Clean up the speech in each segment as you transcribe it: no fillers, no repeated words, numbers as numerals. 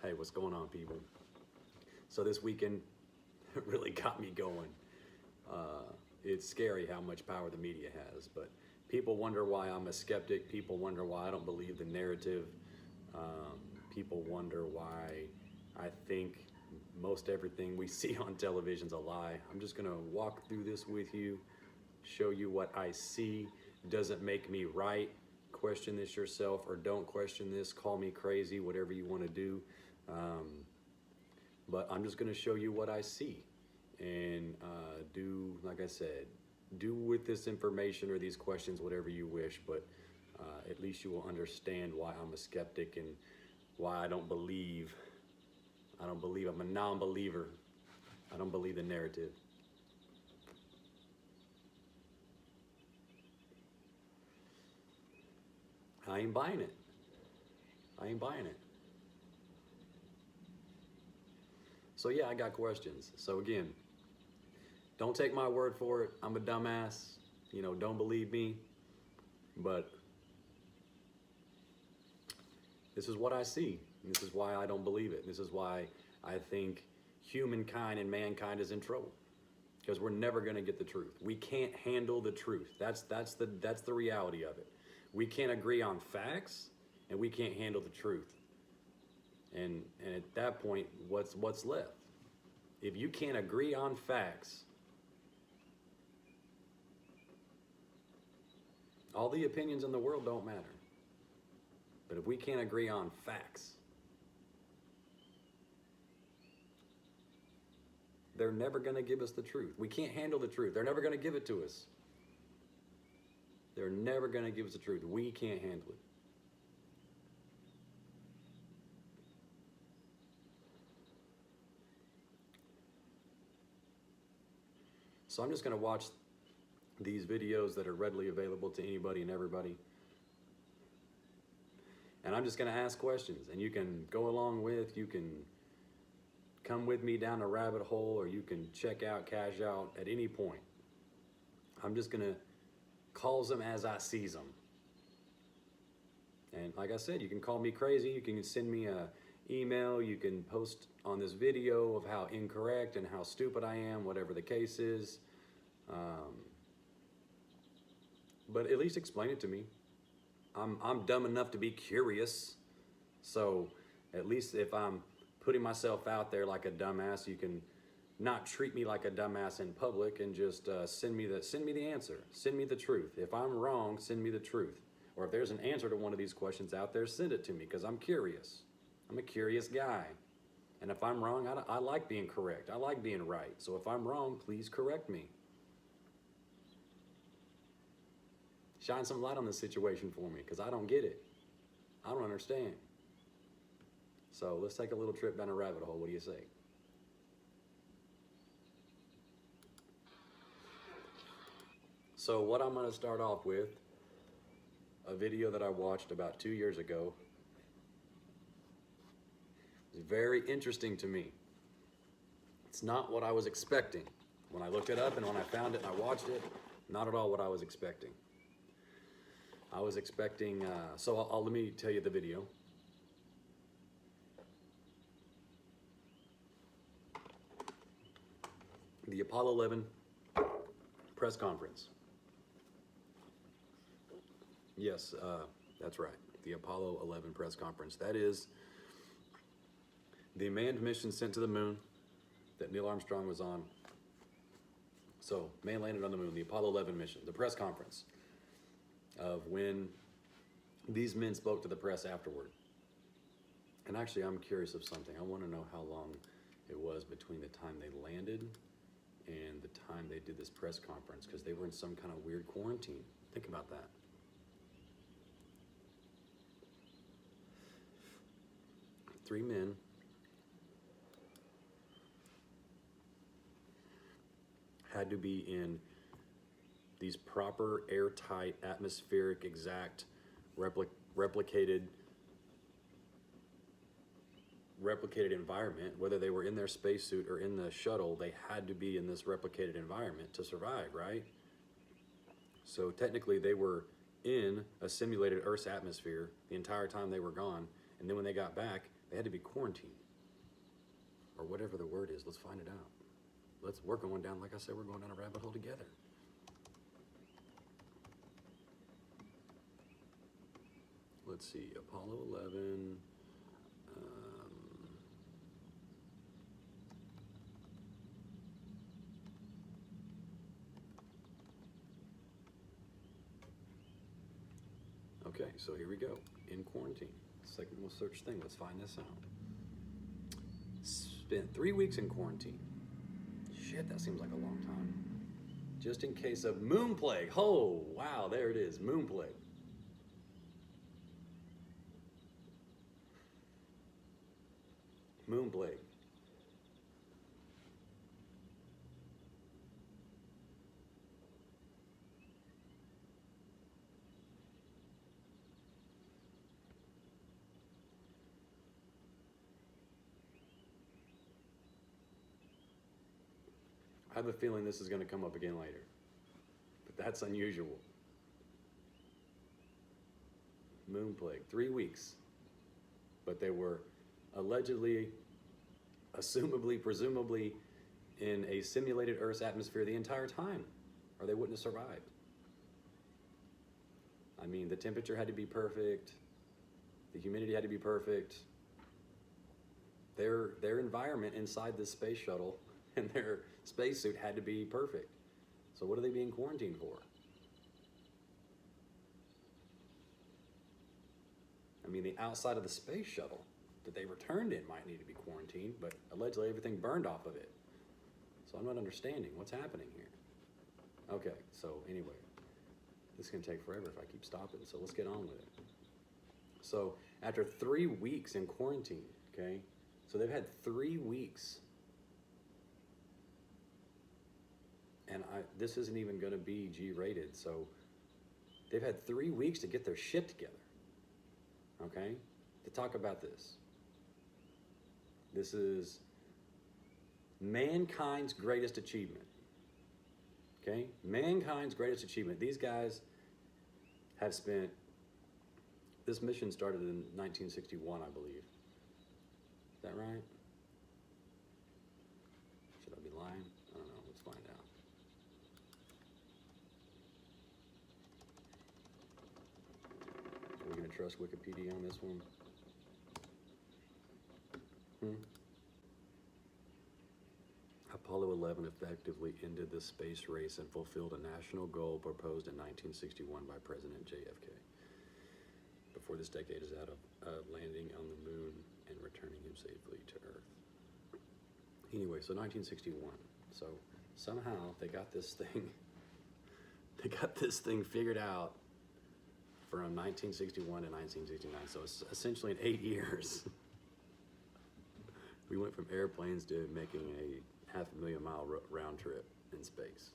Hey, what's going on, people? So this weekend really got me going. It's scary how much power the media has, but people wonder why I'm a skeptic. People wonder why I don't believe the narrative. Um, People wonder why I think most everything we see on television's a lie. I'm just gonna walk through this with you, show you what I see. Doesn't make me right. Question this yourself or don't question this. Call me crazy, whatever you want to do. Um, but I'm just going to show you what I see and do, like I said, do with this information or these questions whatever you wish, but at least you will understand why I'm a skeptic and why I don't believe. I'm a non-believer. I don't believe the narrative. I ain't buying it. I ain't buying it. So yeah, I got questions. So again, don't take my word for it. I'm a dumbass. Don't believe me. But this is what I see. This is why I don't believe it. This is why I think humankind and mankind is in trouble. Because we're never going to get the truth. We can't handle the truth. That's the reality of it. We can't agree on facts, and we can't handle the truth. And at that point, what's left? If you can't agree on facts, all the opinions in the world don't matter. But if we can't agree on facts, they're never going to give us the truth. We can't handle the truth. They're never going to give it to us. They're never going to give us the truth. We can't handle it. So I'm just going to watch these videos that are readily available to anybody and everybody. And I'm just going to ask questions. And you can go along with, you can come with me down a rabbit hole, or you can check out, cash out at any point. I'm just going to call them as I sees them. And like I said, you can call me crazy. You can send me a email. You can post on this video of how incorrect and how stupid I am, whatever the case is. But at least explain it to me. I'm dumb enough to be curious. So at least if I'm putting myself out there like a dumbass, you can not treat me like a dumbass in public and just send me the answer. Send me the truth. If I'm wrong, send me the truth. Or if there's an answer to one of these questions out there, send it to me, because I'm curious. I'm a curious guy. And if I'm wrong, I like being correct. I like being right. So if I'm wrong, please correct me. Shine some light on this situation for me, because I don't get it. I don't understand. So let's take a little trip down a rabbit hole. What do you say? So what I'm going to start off with, a video that I watched about 2 years ago. It's very interesting to me. It's not what I was expecting. When I looked it up and when I found it and I watched it, not at all what I was expecting. I was expecting, let me tell you the video. The Apollo 11 press conference. Yes, that's right. The Apollo 11 press conference. That is the manned mission sent to the moon that Neil Armstrong was on. So, man landed on the moon, the Apollo 11 mission, the press conference of when these men spoke to the press afterward. And actually, I'm curious of something. I want to know how long it was between the time they landed and the time they did this press conference, because they were in some kind of weird quarantine. Think about that. Three men had to be in these proper airtight, atmospheric, exact, replicated environment. Whether they were in their spacesuit or in the shuttle, they had to be in this replicated environment to survive, right? So technically they were in a simulated Earth's atmosphere the entire time they were gone, And then when they got back, they had to be quarantined. Or whatever the word is, let's find it out. We're going down, like I said, we're going down a rabbit hole together. Let's see, Apollo 11. Okay, so here we go. In quarantine. Second most searched thing. Let's find this out. Spent 3 weeks in quarantine. Shit, that seems like a long time. Just in case of moon plague. Oh, wow, there it is. Moon plague. Moon plague. I have a feeling this is going to come up again later, but that's unusual. Moon plague, 3 weeks, but they were allegedly, assumably, presumably in a simulated Earth's atmosphere the entire time, or they wouldn't have survived. I mean, the temperature had to be perfect, the humidity had to be perfect. Their environment inside this space shuttle and their spacesuit had to be perfect. So what are they being quarantined for? I mean, the outside of the space shuttle that they returned in might need to be quarantined, but allegedly everything burned off of it. So I'm not understanding what's happening here. Okay, so anyway, this is gonna take forever if I keep stopping, so let's get on with it. So after 3 weeks in quarantine, okay, so they've had 3 weeks. And this isn't even going to be G-rated, so they've had 3 weeks to get their shit together, okay, to talk about this. This is mankind's greatest achievement, okay? Mankind's greatest achievement. These guys have spent, this mission started in 1961, I believe. Is that right? Should I be lying? I don't know, let's find out. Are we going to trust Wikipedia on this one? Apollo 11 effectively ended the space race and fulfilled a national goal proposed in 1961 by President JFK. Before this decade is out of landing on the moon and returning him safely to Earth. Anyway, so 1961. So somehow they got this thing, figured out from 1961 to 1969. So it's essentially in 8 years. We went from airplanes to making a 500,000-mile round trip in space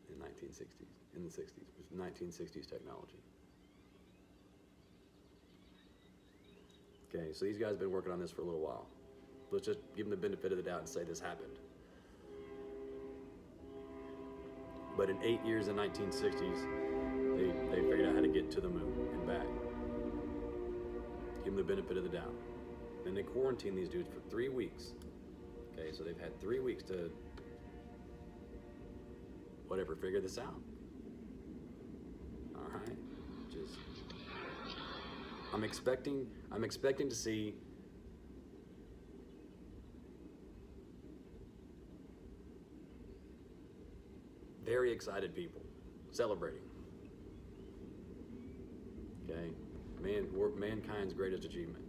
in the 60s, with 1960s technology. Okay, so these guys have been working on this for a little while. Let's just give them the benefit of the doubt and say this happened. But in 8 years in the 1960s, they figured out how to get to the moon and back. Give them the benefit of the doubt. Then they quarantined these dudes for 3 weeks. Okay, so they've had 3 weeks to figure this out. All right, I'm expecting to see very excited people celebrating. Okay, mankind's greatest achievement.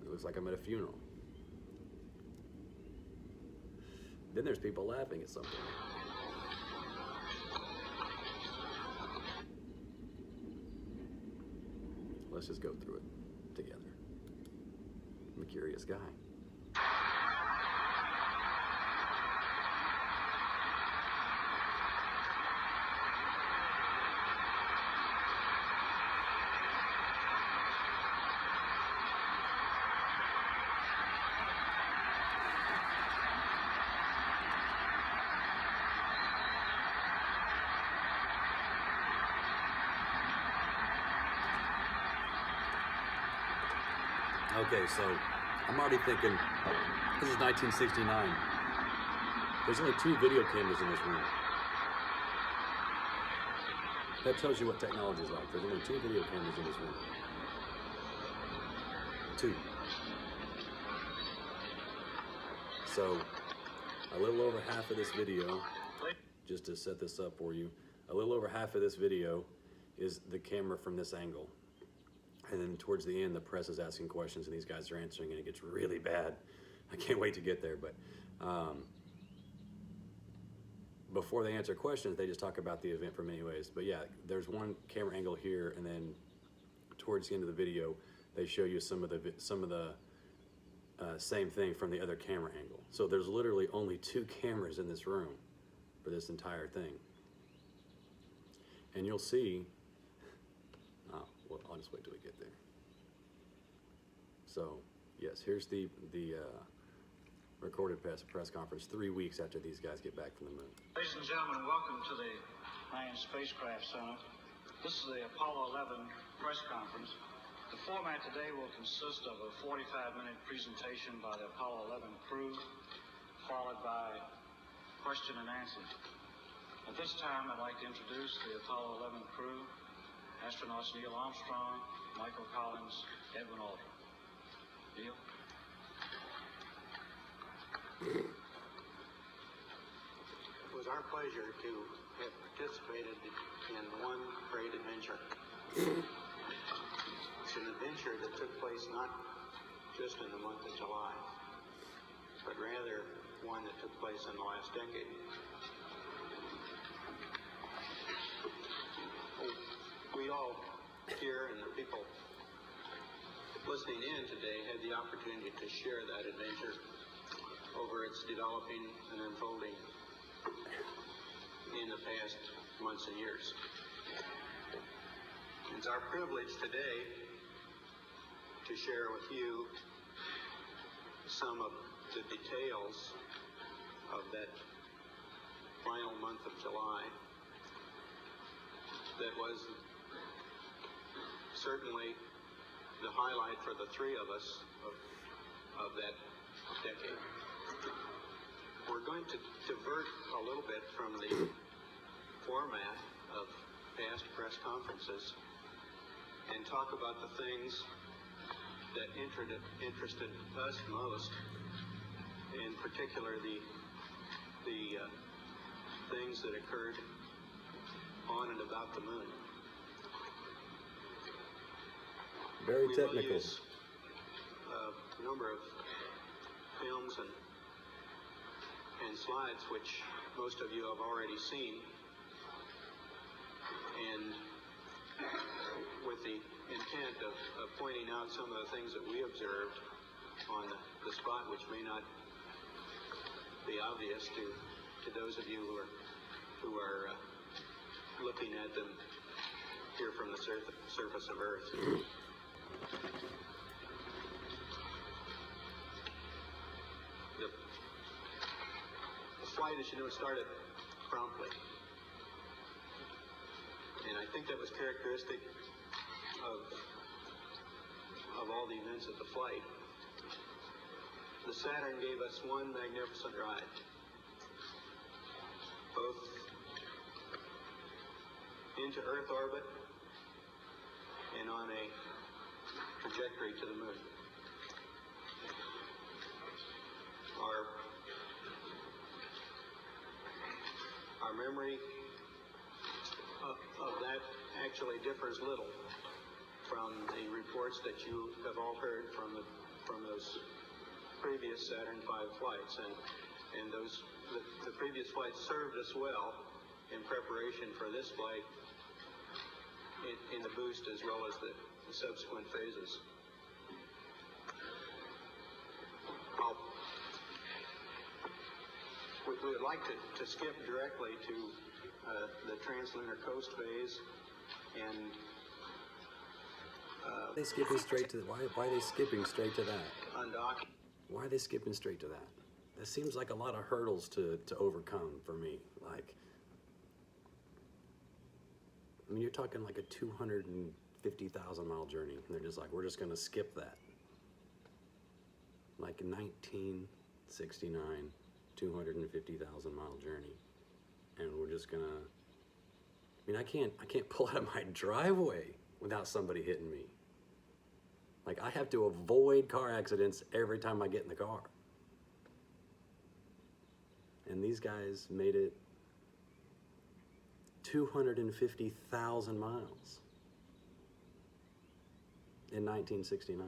It looks like I'm at a funeral. Then there's people laughing at something. Let's just go through it together. I'm a curious guy. Okay, so I'm already thinking, this is 1969. There's only 2 video cameras in this room. That tells you what technology is like. There's only 2 video cameras in this room. 2. So, a little over half of this video, just to set this up for you, a little over half of this video is the camera from this angle. And then towards the end, the press is asking questions and these guys are answering, and it gets really bad. I can't wait to get there, but before they answer questions, they just talk about the event from many ways. But yeah, there's one camera angle here, and then towards the end of the video, they show you some of the same thing from the other camera angle. So there's literally only 2 cameras in this room for this entire thing. And you'll see, well, I'll just wait till we get there. So yes, here's the recorded press conference 3 weeks after these guys get back from the moon. Ladies and gentlemen, welcome to the Mayan Spacecraft Center. This is the Apollo 11 press conference. The format today will consist of a 45-minute presentation by the Apollo 11 crew, followed by question and answers. At this time, I'd like to introduce the Apollo 11 crew, astronauts Neil Armstrong, Michael Collins, Edwin Aldrin. Neil? It was our pleasure to have participated in one great adventure. It's an adventure that took place not just in the month of July, but rather one that took place in the last decade. We all here and the people listening in today had the opportunity to share that adventure over its developing and unfolding in the past months and years. It's our privilege today to share with you some of the details of that final month of July that was certainly the highlight for the 3 of us of that decade. We're going to divert a little bit from the format of past press conferences and talk about the things that interested us most, in particular the things that occurred on and about the moon. Very we technical. will use a number of films and slides which most of you have already seen, and with the intent of pointing out some of the things that we observed on the spot, which may not be obvious to those of you who are looking at them here from the surface of Earth. The flight, as you know, started promptly. And I think that was characteristic of all the events of the flight. The Saturn gave us one magnificent ride, both into Earth orbit and on a trajectory to the moon. Our memory of that actually differs little from the reports that you have all heard from those previous Saturn V flights, and the previous flights served us well in preparation for this flight in the boost as well as the subsequent phases. We would like to skip directly to the translunar coast phase, and They skipping straight to why are they skipping straight to that? undocking. Why are they skipping straight to that? That seems like a lot of hurdles to overcome for me. Like, I mean, you're talking like a 250,000 mile journey, and they're just like, we're just gonna skip that. like 1969, 250,000 mile journey. And we're just gonna, I mean, I can't pull out of my driveway without somebody hitting me. Like, I have to avoid car accidents every time I get in the car. And these guys made it 250,000 miles in 1969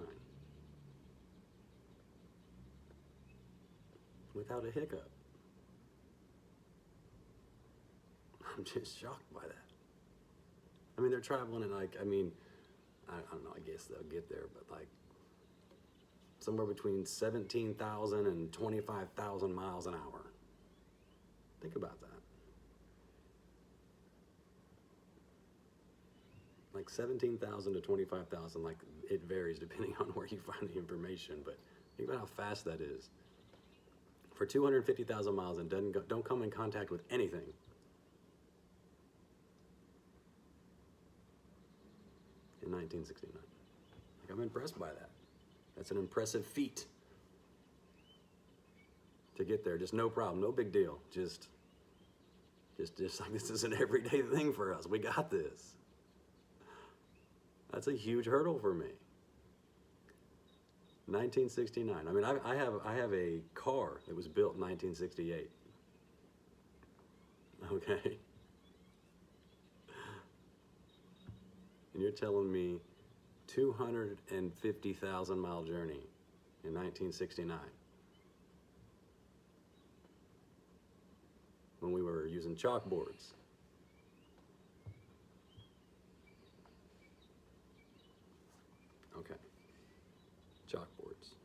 without a hiccup. I'm just shocked by that. I mean, they're traveling at like, I don't know, I guess they'll get there, but like somewhere between 17,000 and 25,000 miles an hour. Think about that. Like 17,000 to 25,000, like it varies depending on where you find the information, but think about how fast that is. For 250,000 miles and don't come in contact with anything. In 1969. Like, I'm impressed by that. That's an impressive feat. To get there, just no problem, no big deal. Just like this is an everyday thing for us. We got this. That's a huge hurdle for me. 1969. I mean, I have a car that was built in 1968. Okay. And you're telling me 250,000 mile journey in 1969 when we were using chalkboards. Okay. Chalkboards.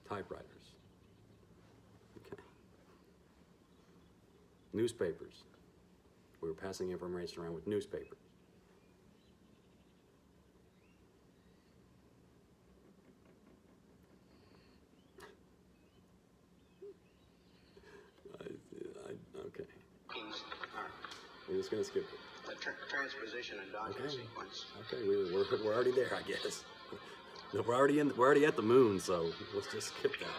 Typewriters. Okay. Newspapers. We were passing information around with newspapers. Okay. We're just gonna skip it. The transposition and docking Okay. sequence. Okay, we're already there, I guess. No, we're already at the moon, so let's just skip that.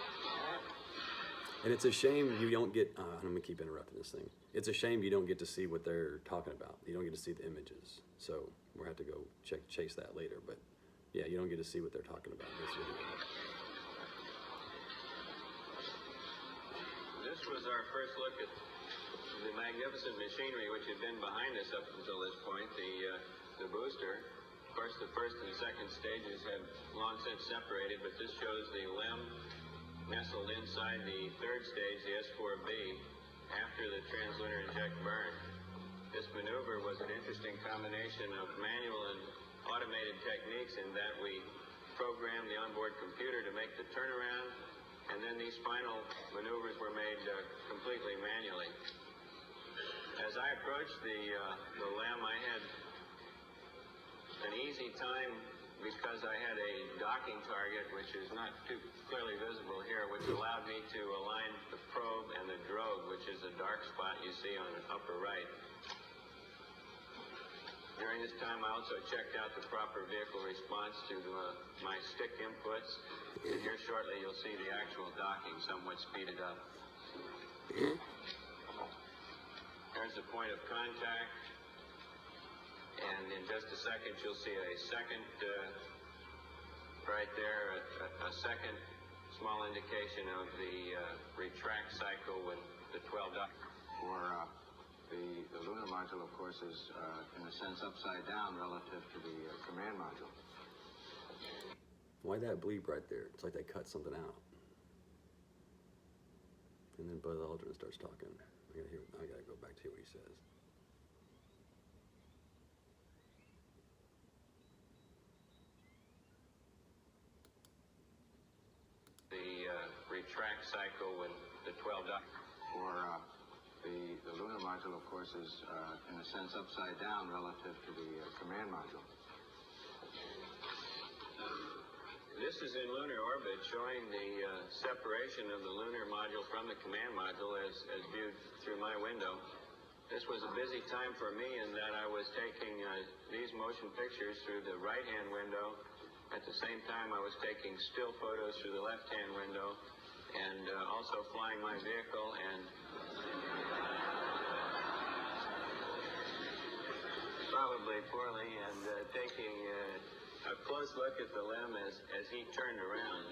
And it's a shame you don't get. I'm gonna keep interrupting this thing. It's a shame you don't get to see what they're talking about. You don't get to see the images. So we'll have to go chase that later. But yeah, you don't get to see what they're talking about in this video. This was our first look at the magnificent machinery which had been behind us up until this point, the booster. Of course, the first and second stages had long since separated, but this shows the LEM nestled inside the third stage, the S4B, after the translunar inject burn. This maneuver was an interesting combination of manual and automated techniques in that we programmed the onboard computer to make the turnaround, and then these final maneuvers were made completely manually. As I approached the LEM, I had an easy time because I had a docking target, which is not too clearly visible here, which allowed me to align the probe and the drogue, which is a dark spot you see on the upper right. During this time, I also checked out the proper vehicle response to my stick inputs. And here shortly, you'll see the actual docking somewhat speeded up. There's the point of contact. And in just a second, you'll see a second, right there, a second small indication of the retract cycle with the 12 dock. For the lunar module, of course, is in a sense upside down relative to the command module. Why that bleep right there? It's like they cut something out. And then Buzz Aldrin starts talking. I gotta go back to hear what he says. The retract cycle with the 12 dock. For the lunar module, of course, is in a sense upside down relative to the command module. This is in lunar orbit, showing the separation of the lunar module from the command module as viewed through my window. This was a busy time for me in that I was taking these motion pictures through the right-hand window. At the same time, I was taking still photos through the left-hand window, and also flying my vehicle and probably poorly, and taking a close look at the LEM as he turned around.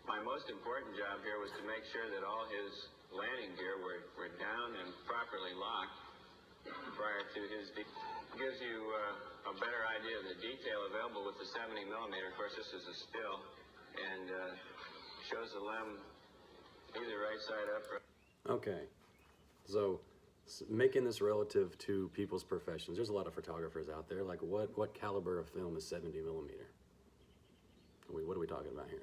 My most important job here was to make sure that all his landing gear were down and properly locked prior to his. Gives you a better idea of the detail available with the 70 millimeter. Of course, this is a still, and shows the LEM either right side up or. Okay, so making this relative to people's professions, there's a lot of photographers out there. Like, what caliber of film is 70 millimeter? What are we talking about here?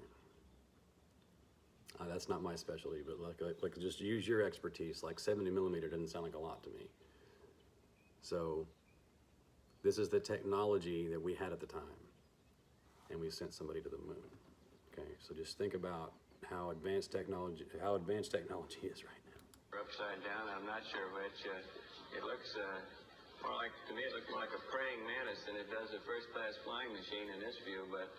That's not my specialty, but like just use your expertise. Like 70 millimeter doesn't sound like a lot to me. So this is the technology that we had at the time, and we sent somebody to the moon. Okay, so just think about how advanced technology is right now. Upside down, I'm not sure which. It looks more like, to me, it looks more like a praying mantis than it does a first-class flying machine in this view, but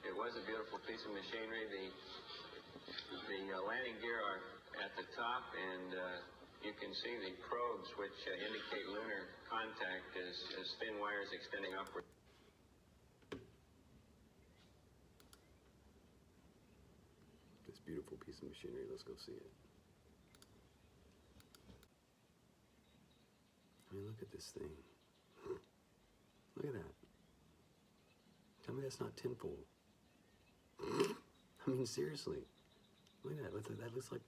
it was a beautiful piece of machinery. The landing gear are at the top, and you can see the probes which indicate lunar contact as thin wires extending upward. This beautiful piece of machinery, let's go see it. I mean, look at this thing. Look at that. Tell me that's not tinfoil. I mean, seriously. Look at that. That looks like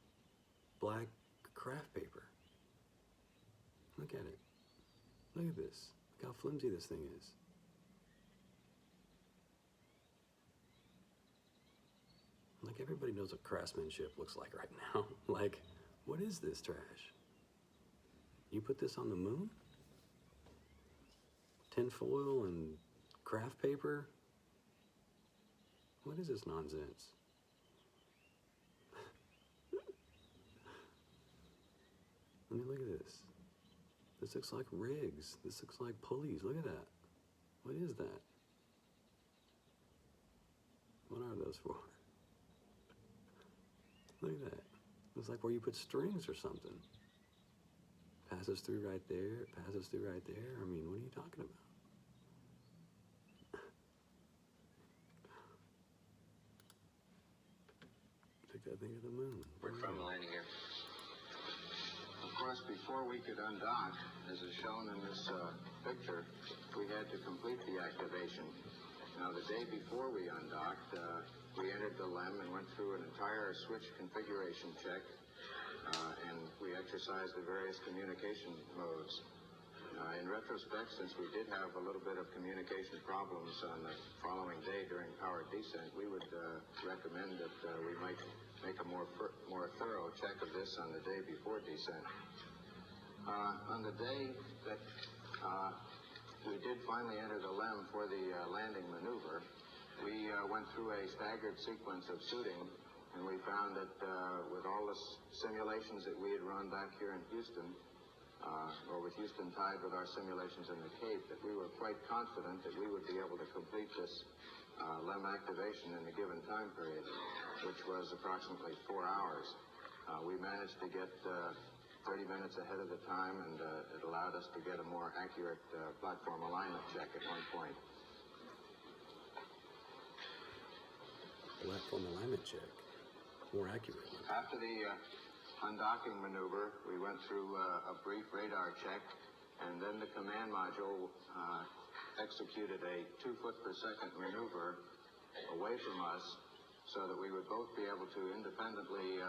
black craft paper. Look at it. Look at this. Look how flimsy this thing is. Like, everybody knows what craftsmanship looks like right now. Like, what is this trash? You put this on the moon? Tinfoil and craft paper? What is this nonsense? I mean, look at this. This looks like rigs. This looks like pulleys. Look at that. What is that? What are those for? Look at that. It's like where you put strings or something. Passes through right there. It passes through right there. I mean, what are you talking about? Take that thing to the moon. We're from the landing gear. Of course, before we could undock, as is shown in this picture, we had to complete the activation. Now, the day before we undocked, we entered the LEM and went through an entire switch configuration check, and we exercised the various communication modes. In retrospect, since we did have a little bit of communication problems on the following day during powered descent, we would recommend that we might make a more thorough check of this on the day before descent. On the day that we did finally enter the LEM for the landing maneuver, we went through a staggered sequence of suiting, and we found that with all the simulations that we had run back here in Houston, or with Houston tied with our simulations in the Cape, that we were quite confident that we would be able to complete this LEM activation in a given time period, which was approximately 4 hours. We managed to get 30 minutes ahead of the time, and it allowed us to get a more accurate platform alignment check at one point. Platform alignment check. More accurate. After the undocking maneuver, we went through a brief radar check, and then the command module executed a 2 foot per second maneuver away from us so that we would both be able to independently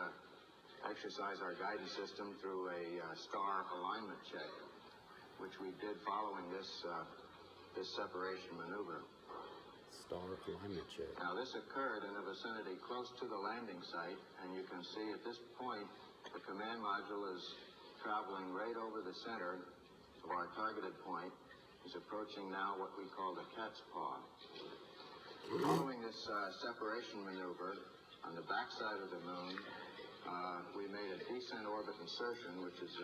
exercise our guidance system through a star alignment check, which we did following this separation maneuver. Star alignment check. Now, this occurred in a vicinity close to the landing site, and you can see at this point the command module is traveling right over the center of our targeted point. Is approaching now what we call the cat's paw. Following this separation maneuver on the backside of the moon, we made a descent orbit insertion, which is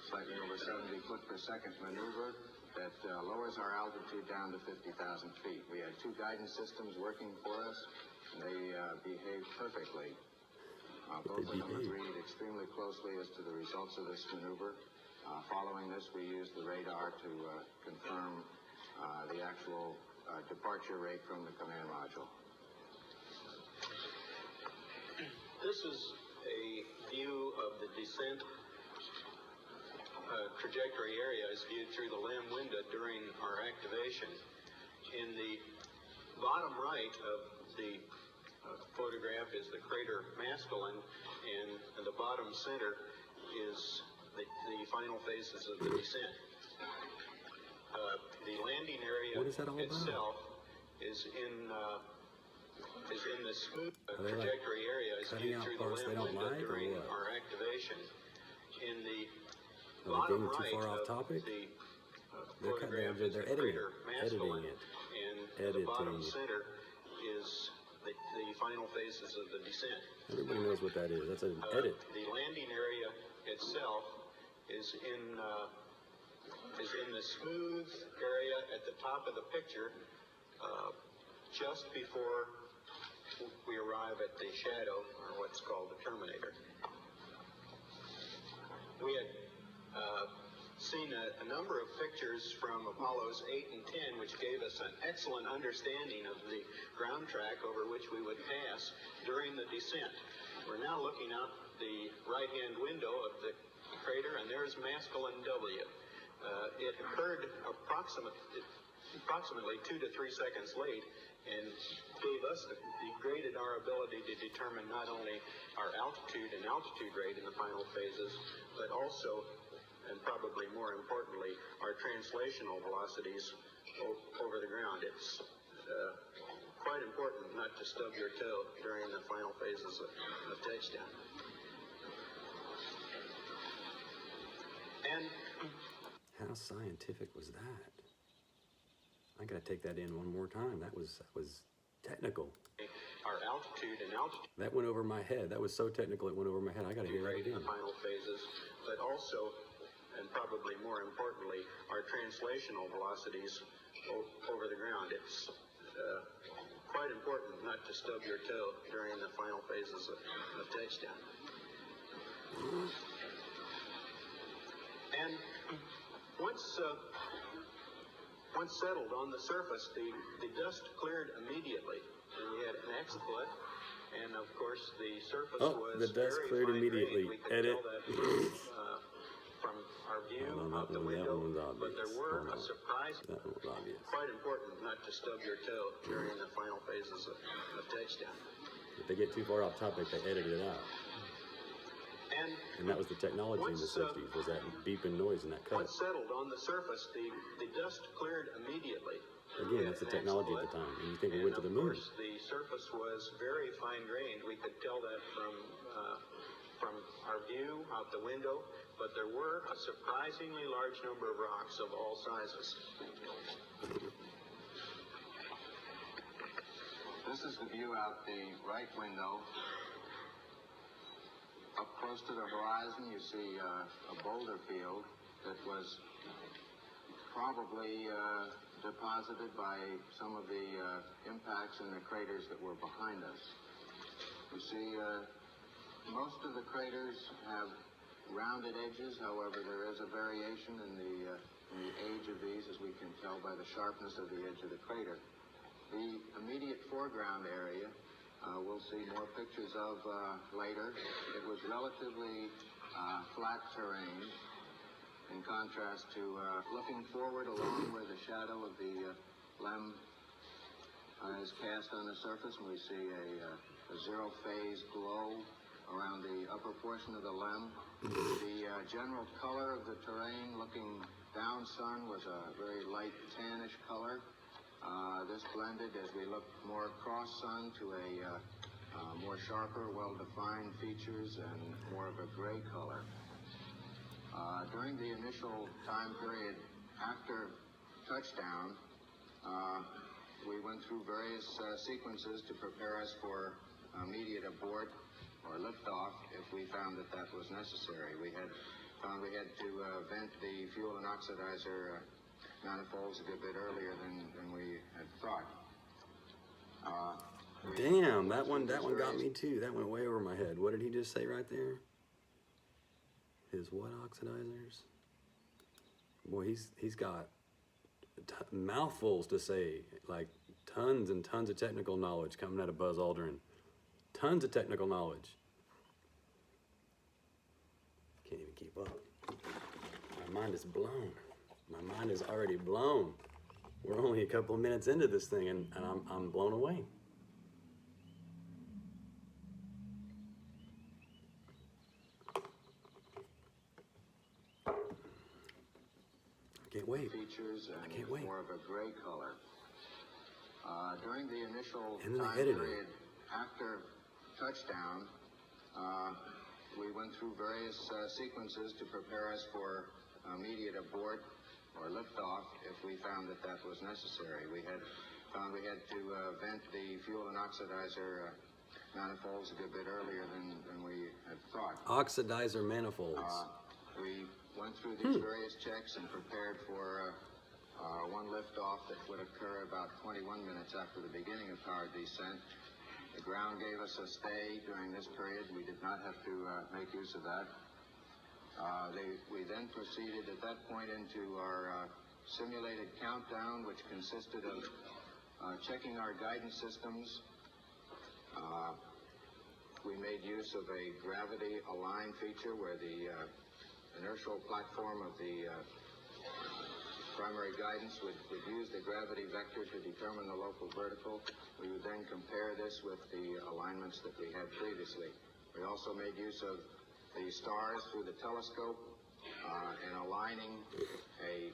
slightly over 70 foot per second maneuver that lowers our altitude down to 50,000 feet. We had 2 guidance systems working for us, and perfectly. Both of them agreed extremely closely as to the results of this maneuver. Following this, we used the radar to confirm the actual departure rate from the command module. This is a view of the descent trajectory area as viewed through the LEM window during our activation. In the bottom right of the photograph is the crater Maskelyne, and in the bottom center is the final phases of the descent. The landing area What is that all about? itself is in the smooth Are they, like, trajectory area as cutting viewed out through the parts they LEM don't window like, or during what? our activation. In the Are they bottom getting too right far off of topic? the They're photograph is they're the editing crater it, editing Maskelyne, it, and in the bottom editing. center is the final phases of the descent. Everybody knows what that is. That's an edit. The landing area itself is in the smooth area at the top of the picture, just before we arrive at the shadow, or what's called the terminator. We had seen a number of pictures from Apollos 8 and 10, which gave us an excellent understanding of the ground track over which we would pass during the descent. We're now looking out the right-hand window of the crater, and there's Maskelyne W. It occurred approximately 2 to 3 seconds late, and degraded our ability to determine not only our altitude and altitude rate in the final phases, but also, and probably more importantly, our translational velocities over the ground. It's quite important not to stub your toe during the final phases of touchdown. And How scientific was that? I gotta take that in one more time. That was technical. our altitude and altitude That went over my head. That was so technical it went over my head. I gotta hear that rate in again. the final phases, but also, and probably more importantly, our translational velocities over the ground. It's quite important not to stub your toe during the final phases of touchdown. And once settled on the surface, the dust cleared immediately, and we had an exploit. And of course, the surface Oh, was the dust very cleared fine-grained. immediately. We could Edit. tell that from our view Oh, no, out the that window. one was But there obvious. were Oh, no. a surprise. That one was obvious. Quite important not to stub your toe during the final phases of touchdown. If they get too far off topic, they edited it out. And that was the technology in the 60s, was that beeping noise and that cut. Once settled on the surface, the dust cleared immediately. Again, that's the technology at the time. And you think we went to the moon. Of course, the surface was very fine-grained. We could tell that from our view out the window, but there were a surprisingly large number of rocks of all sizes. This is the view out the right window. Up close to the horizon, you see a boulder field that was probably deposited by some of the impacts in the craters that were behind us. You see, most of the craters have rounded edges. However, there is a variation in the age of these, as we can tell by the sharpness of the edge of the crater. The immediate foreground area, we'll see more pictures of later. It was relatively flat terrain, in contrast to looking forward along where the shadow of the LEM is cast on the surface, and we see a zero-phase glow around the upper portion of the LEM. The general color of the terrain looking down sun was a very light tannish color. This blended as we looked more cross-sun to a more sharper, well-defined features and more of a gray color. During the initial time period after touchdown, we went through various sequences to prepare us for immediate abort or liftoff if we found that that was necessary. We found we had to vent the fuel and oxidizer manifolds a good bit earlier than we had thought. Damn, that one got me too. That went way over my head. What did he just say right there? His what oxidizers? Boy, he's got mouthfuls to say, like tons and tons of technical knowledge coming out of Buzz Aldrin. Tons of technical knowledge. Can't even keep up. My mind is blown. My mind is already blown. We're only a couple of minutes into this thing, and I'm blown away. I can't wait. Features and I can't wait. more of a gray color. During the initial And then the time editing. period after touchdown, we went through various sequences to prepare us for immediate abort or liftoff if we found that that was necessary. We had found we had to vent the fuel and oxidizer manifolds a good bit earlier than we had thought. Oxidizer manifolds. We went through these various checks and prepared for one liftoff that would occur about 21 minutes after the beginning of powered descent. The ground gave us a stay during this period. We did not have to make use of that. We then proceeded at that point into our simulated countdown, which consisted of checking our guidance systems. We made use of a gravity align feature where the inertial platform of the primary guidance would use the gravity vector to determine the local vertical. We would then compare this with the alignments that we had previously. We also made use of the stars through the telescope and aligning a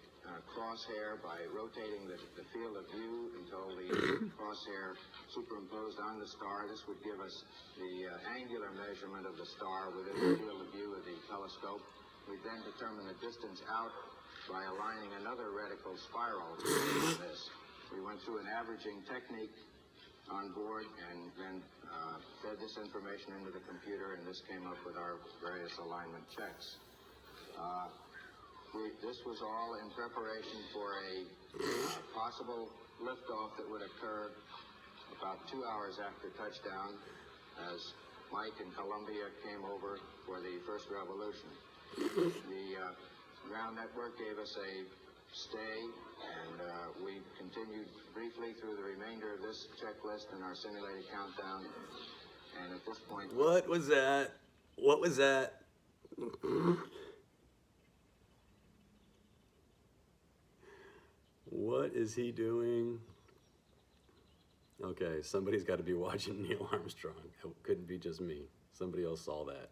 crosshair by rotating the field of view until the crosshair superimposed on the star. This would give us the angular measurement of the star within the field of view of the telescope. We then determine the distance out by aligning another reticle spiral to this. We went through an averaging technique on board and then fed this information into the computer, and this came up with our various alignment checks. This was all in preparation for a possible liftoff that would occur about 2 hours after touchdown as Mike and Columbia came over for the first revolution. The ground network gave us a stay, and we continued briefly through the remainder of this checklist in our simulated countdown. And at this point, What was that? What was that? What is he doing? Okay, somebody's got to be watching Neil Armstrong. It couldn't be just me. Somebody else saw that.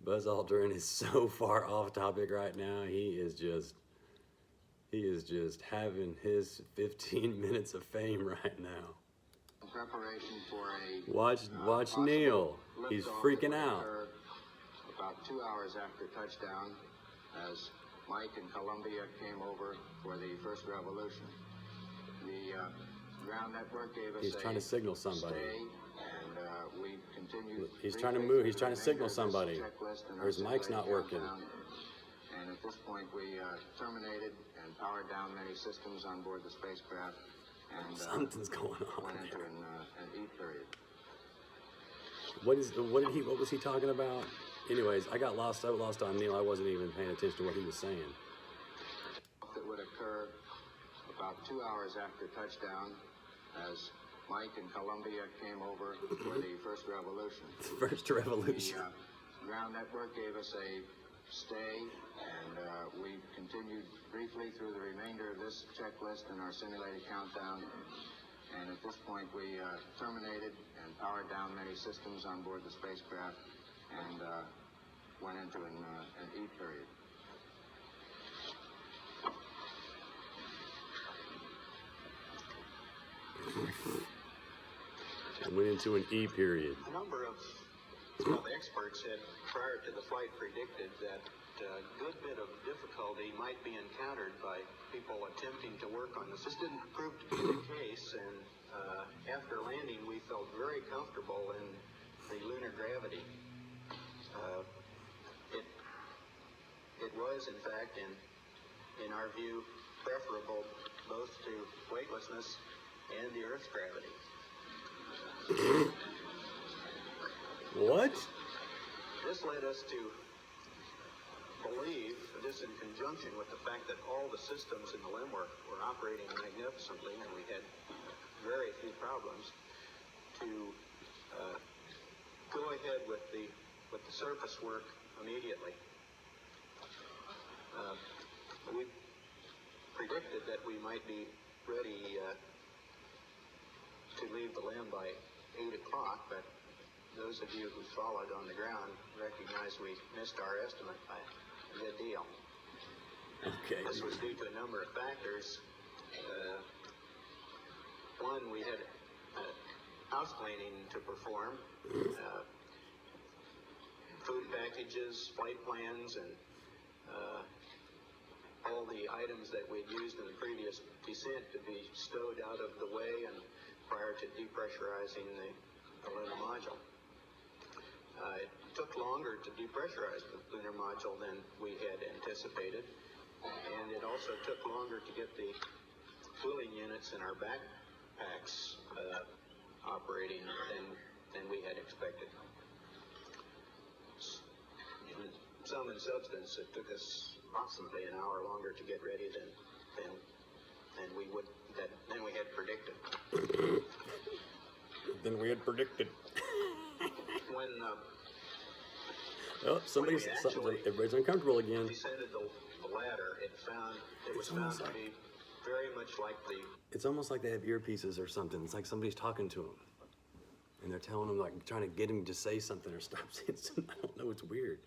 Buzz Aldrin is so far off topic right now. He is just having his 15 minutes of fame right now. in preparation for a Watch possible Neil. liftoff He's that freaking would out. occur about 2 hours after touchdown as Mike and Columbia came over for the first revolution. The ground network gave us He's trying to signal somebody. stay, and we continued. He's trying to briefly move. He's through trying the to signal remainder of this somebody. checklist and Or his our mic's not simulated working. countdown. And at this point, we terminated and powered down many systems on board the spacecraft, and Something's going on went into there. an E period. What was he talking about? Anyways, I got lost on Neil. I wasn't even paying attention to what he was saying. That would occur about 2 hours after touchdown as Mike and Columbia came over for the first revolution. First revolution. The ground network gave us a stay, and we continued briefly through the remainder of this checklist in our simulated countdown. And at this point, we terminated and powered down many systems on board the spacecraft and went into an E period. I went into an E period. A number of experts had, prior to the flight, predicted that a good bit of difficulty might be encountered by people attempting to work on this. This didn't prove to be the case, and after landing, we felt very comfortable in the lunar gravity. It was, in fact, in our view, preferable both to weightlessness and the Earth's gravity. What? This led us to believe, this in conjunction with the fact that all the systems in the limb were operating magnificently and we had very few problems, to go ahead with the surface work immediately. We predicted that we might be ready to leave the limb by 8 o'clock, but those of you who followed on the ground recognize we missed our estimate by a good deal. Okay. This was due to a number of factors. One, we had house cleaning to perform, food packages, flight plans, and all the items that we'd used in the previous descent to be stowed out of the way and prior to depressurizing the lunar module. It took longer to depressurize the lunar module than we had anticipated, and it also took longer to get the cooling units in our backpacks operating than we had expected. In substance, it took us approximately an hour longer to get ready than we had predicted. Than we had predicted. When Oh, somebody's we actually everybody's uncomfortable again. descended the ladder, it was found almost to like- be very much like the It's almost like they have earpieces or something. It's like somebody's talking to them, and they're telling them, like, trying to get him to say something or stop saying something. I don't know. It's weird.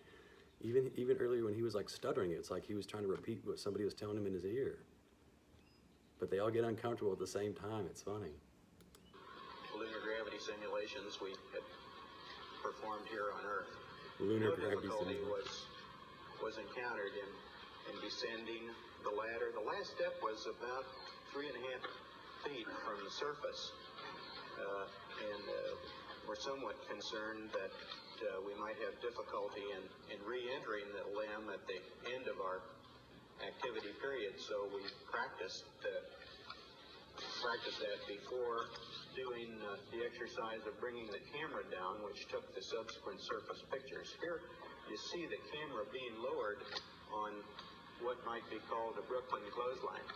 Even earlier when he was like stuttering, it's like he was trying to repeat what somebody was telling him in his ear. But they all get uncomfortable at the same time. It's funny. lunar gravity simulations we had performed here on Earth. Lunar No gravity difficulty simulation. was encountered in descending the ladder. The last step was about 3.5 feet from the surface, and we're somewhat concerned that we might have difficulty in re-entering the limb at the end of our activity period. So we practiced that before doing the exercise of bringing the camera down, which took the subsequent surface pictures. Here you see the camera being lowered on what might be called a Brooklyn clothesline.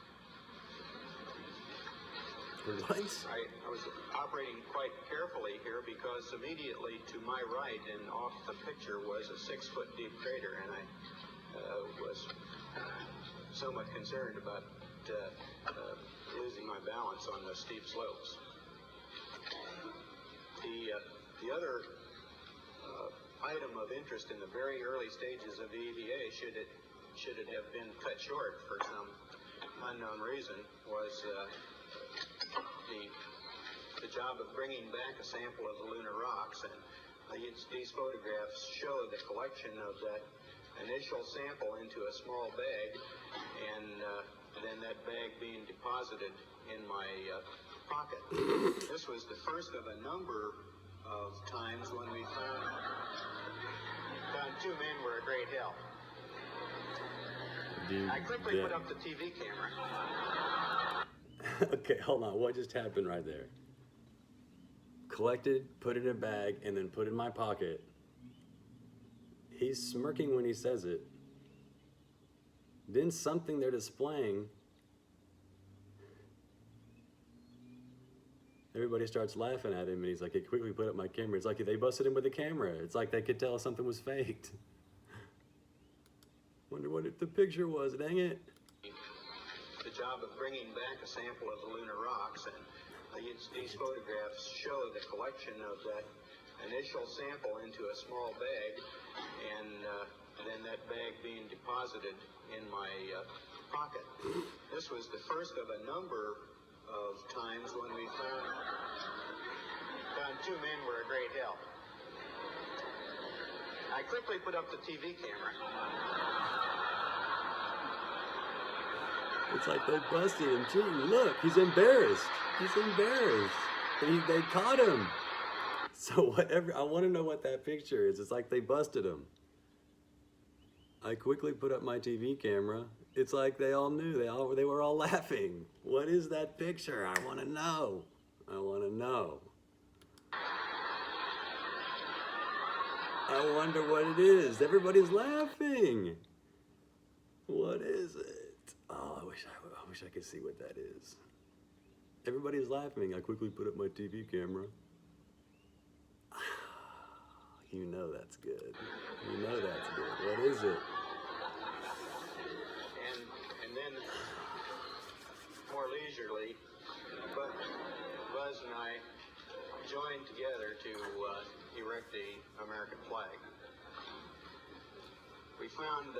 What? I was operating quite carefully here because immediately to my right and off the picture was a 6-foot deep crater, and I was somewhat concerned about losing my balance on the steep slopes. The other item of interest in the very early stages of the EVA, should it have been cut short for some unknown reason, was the job of bringing back a sample of the lunar rocks. And these photographs show the collection of that initial sample into a small bag, and then that bag being deposited in my pocket. This was the first of a number of times when we found two men were a great help. Dude, I quickly yeah. put up the TV camera. Okay, hold on. What just happened right there? Collected, put it in a bag, and then put it in my pocket. He's smirking when he says it. Then something they're displaying. Everybody starts laughing at him, and he's like, "Hey, quickly put up my camera." It's like they busted him with the camera. It's like they could tell something was faked. Wonder what the picture was, dang it. The job of bringing back a sample of the lunar rocks, and these photographs show the collection of that initial sample into a small bag, and then that bag being deposited in my pocket. This was the first of a number of times when we found two men were a great help. I quickly put up the TV camera. It's like they busted him cheating. Look, he's embarrassed. He's embarrassed. They caught him. So whatever, I want to know what that picture is. It's like they busted him. I quickly put up my TV camera. It's like they all knew. They were all laughing. What is that picture? I want to know. I want to know. I wonder what it is. Everybody's laughing. What is it? Oh, I wish I could see what that is. Everybody's laughing. I quickly put up my TV camera. You know that's good. You know that's good. What is it? And then, more leisurely, but Buzz and I joined together to erect the American flag. We found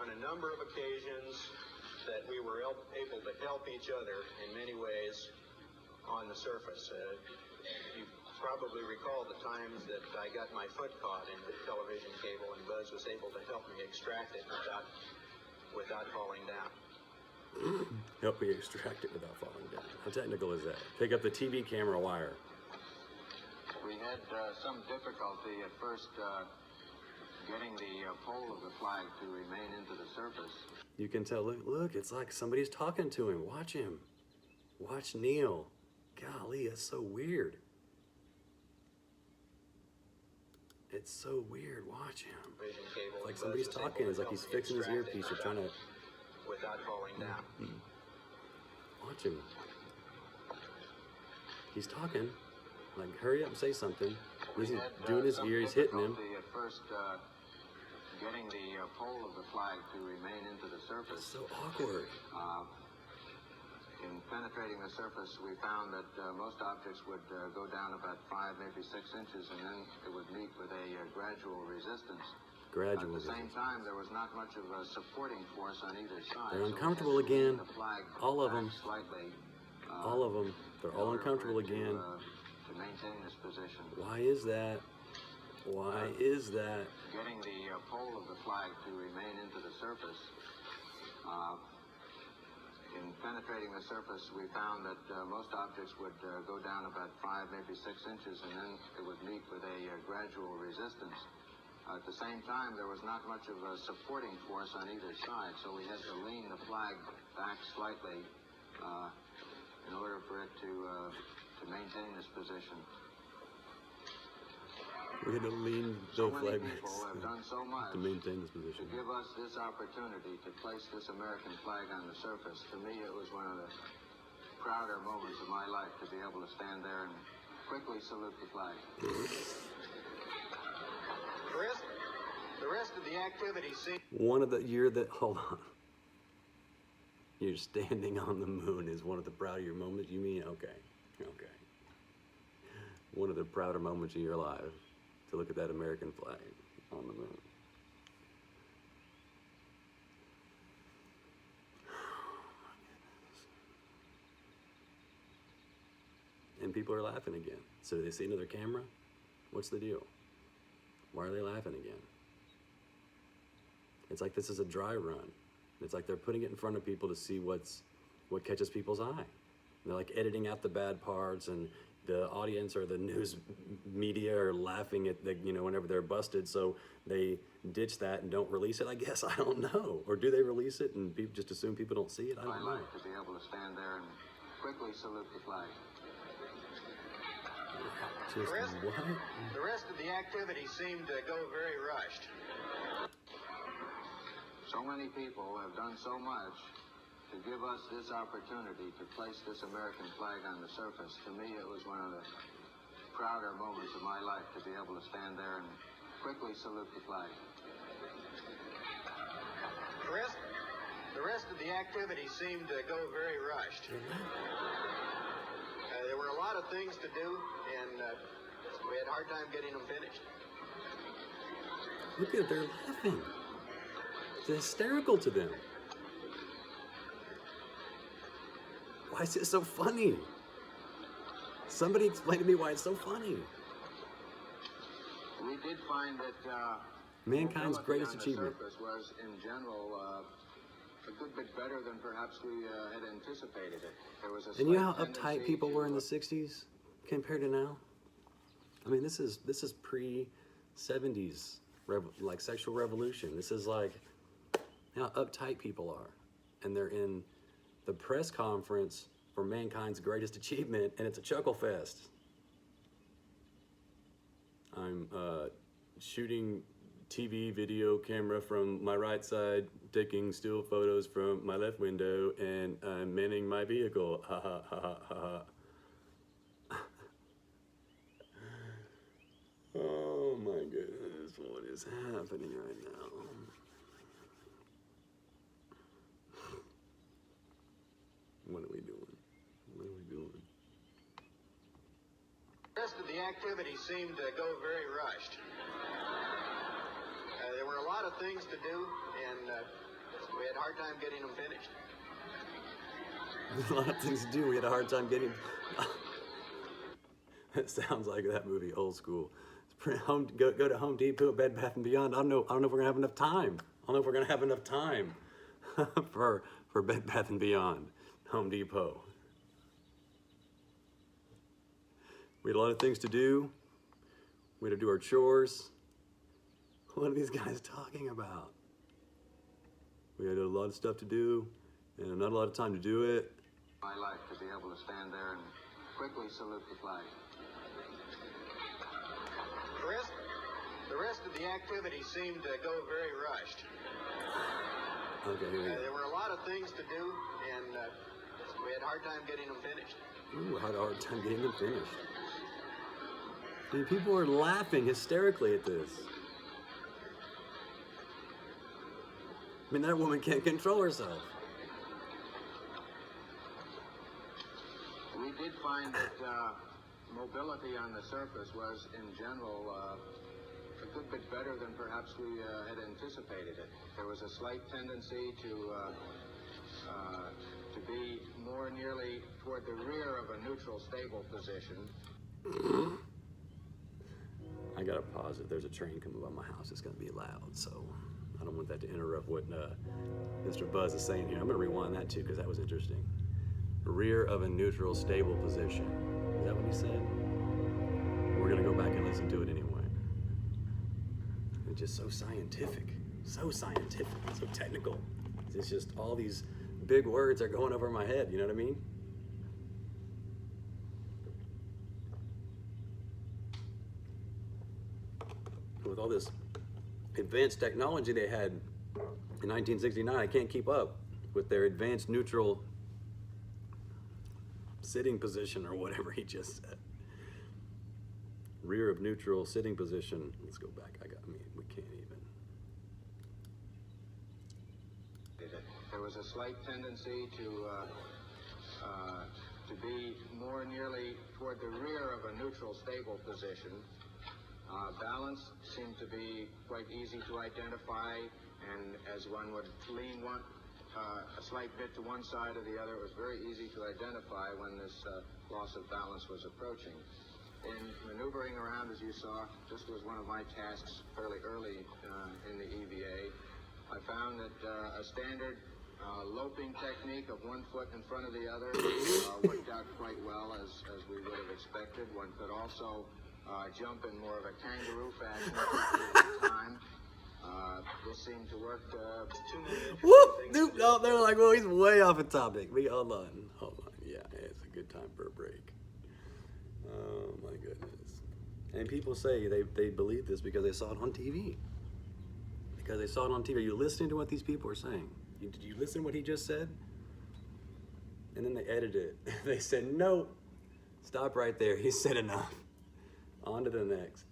on a number of occasions that we were able to help each other in many ways on the surface. You probably recall the times that I got my foot caught in the television cable and Buzz was able to help me extract it without falling down. Help me extract it without falling down. How technical is that? Pick up the TV camera wire. We had some difficulty at first getting the pole of the flag to remain into the surface. You can tell, look, it's like somebody's talking to him. Watch him. Watch Neil. Golly, that's so weird. It's so weird. Watch him. Vision cable. It's like Buzz somebody's was able talking. to It's like help he's me fixing his extract it earpiece or trying to... without falling down. Watch him. He's talking. Like, hurry up and say something. He's doing his ear. He's hitting him. At first, getting the pole of the flag to remain into the surface. It's so awkward. In penetrating the surface, we found that most objects would go down about 5, maybe 6 inches, and then it would meet with a gradual resistance. Gradual. At the same time, there was not much of a supporting force on either side. They're so uncomfortable we had to lean again. the flag All of back them. Slightly. All of them. They're all in order uncomfortable for it again. To maintain this position. Why is that? Why is that? Getting the pole of the flag to remain into the surface. In penetrating the surface, we found that most objects would go down about 5, maybe 6 inches, and then it would meet with a gradual resistance. At the same time, there was not much of a supporting force on either side, so we had to lean the flag back slightly in order for it to maintain this position. We had to lean So the many flag people have done so much to maintain this to position. give us this opportunity to place this American flag on the surface. To me, it was one of the prouder moments of my life to be able to stand there and quickly salute the flag. The rest of the activity seemed... One of the hold on. You're standing on the moon is one of the prouder your moments. You mean okay. One of the prouder moments of your life to look at that American flag on the moon. And people are laughing again. So do they see another camera? What's the deal? Why are they laughing again? It's like this is a dry run. It's like they're putting it in front of people to see what catches people's eye. They're like editing out the bad parts, and the audience or the news media are laughing at whenever they're busted, so they ditch that and don't release it, I guess. I don't know. Or do they release it and people just assume people don't see it? I My don't know. life to be able to stand there and quickly salute the flag. Just what? The rest of the activity seemed to go very rushed. So many people have done so much to give us this opportunity to place this American flag on the surface. To me, it was one of the prouder moments of my life to be able to stand there and quickly salute the flag. The rest of the activity seemed to go very rushed. There were a lot of things to do, and we had a hard time getting them finished. Look at it, they're laughing. It's hysterical to them. Why is it so funny? Somebody explain to me why it's so funny. We did find that Mankind's mobility greatest on the achievement. surface was, in general, a good bit better than perhaps we had anticipated it. There was a And you know how slight uptight tendency people were in the to, 60s compared to now? I mean, this is pre-70s, like sexual revolution. This is like how uptight people are. And they're in the press conference for Mankind's greatest achievement, and it's a chuckle fest. I'm shooting TV video camera from my right side, taking still photos from my left window, and I'm manning my vehicle. Ha ha ha ha ha. Oh my goodness, what is happening right now? What are we doing? What are we doing? The rest of the activity seemed to go very rushed. There were a lot of things to do, and we had a hard time getting them finished. There's a lot of things to do. We had a hard time getting. It sounds like that movie, Old School. Go to Home Depot, Bed Bath and Beyond. I don't know if we're gonna have enough time. I don't know if we're gonna have enough time for Bed Bath and Beyond, Home Depot. We had a lot of things to do. We had to do our chores. What are these guys talking about? We had a lot of stuff to do and not a lot of time to do it. My life to be able to stand there and quickly salute the flag. The rest of the activity seemed to go very rushed. Okay, here we go. There were a lot of things to do, and we had a hard time getting them finished. Ooh, I had a hard time getting them finished. Dude, people are laughing hysterically at this. I mean, that woman can't control herself. We did find that mobility on the surface was, in general, a good bit better than perhaps we had anticipated it. There was a slight tendency to be more nearly toward the rear of a neutral, stable position. I gotta pause it. There's a train coming by my house. It's gonna be loud, so I don't want that to interrupt what Mr. Buzz is saying here. I'm gonna rewind that too, because that was interesting. Rear of a neutral, stable position. Is that what he said? We're gonna go back and listen to it anyway. It's just so scientific, so technical. It's just all these big words are going over my head, you know what I mean? With all this advanced technology they had in 1969, I can't keep up with their advanced neutral sitting position or whatever he just said. Rear of neutral sitting position. Let's go back. We can't even. There was a slight tendency to be more nearly toward the rear of a neutral, stable position. Balance seemed to be quite easy to identify, and as one would lean a slight bit to one side or the other, it was very easy to identify when this loss of balance was approaching. In maneuvering around, as you saw, this was one of my tasks fairly early in the EVA. I found that a standard loping technique of one foot in front of the other worked out quite well, as we would have expected. One could also jump in more of a kangaroo fashion at the time. This seemed to work. Whoop! Nope, no, they're like, well, he's way off the topic. Hold on. Yeah, it's a good time for a break. Oh my goodness. And people say they believe this because they saw it on TV. Because they saw it on TV. Are you listening to what these people are saying? Did you listen to what he just said? And then they edited it. They said, no, stop right there. He said enough. On to the next.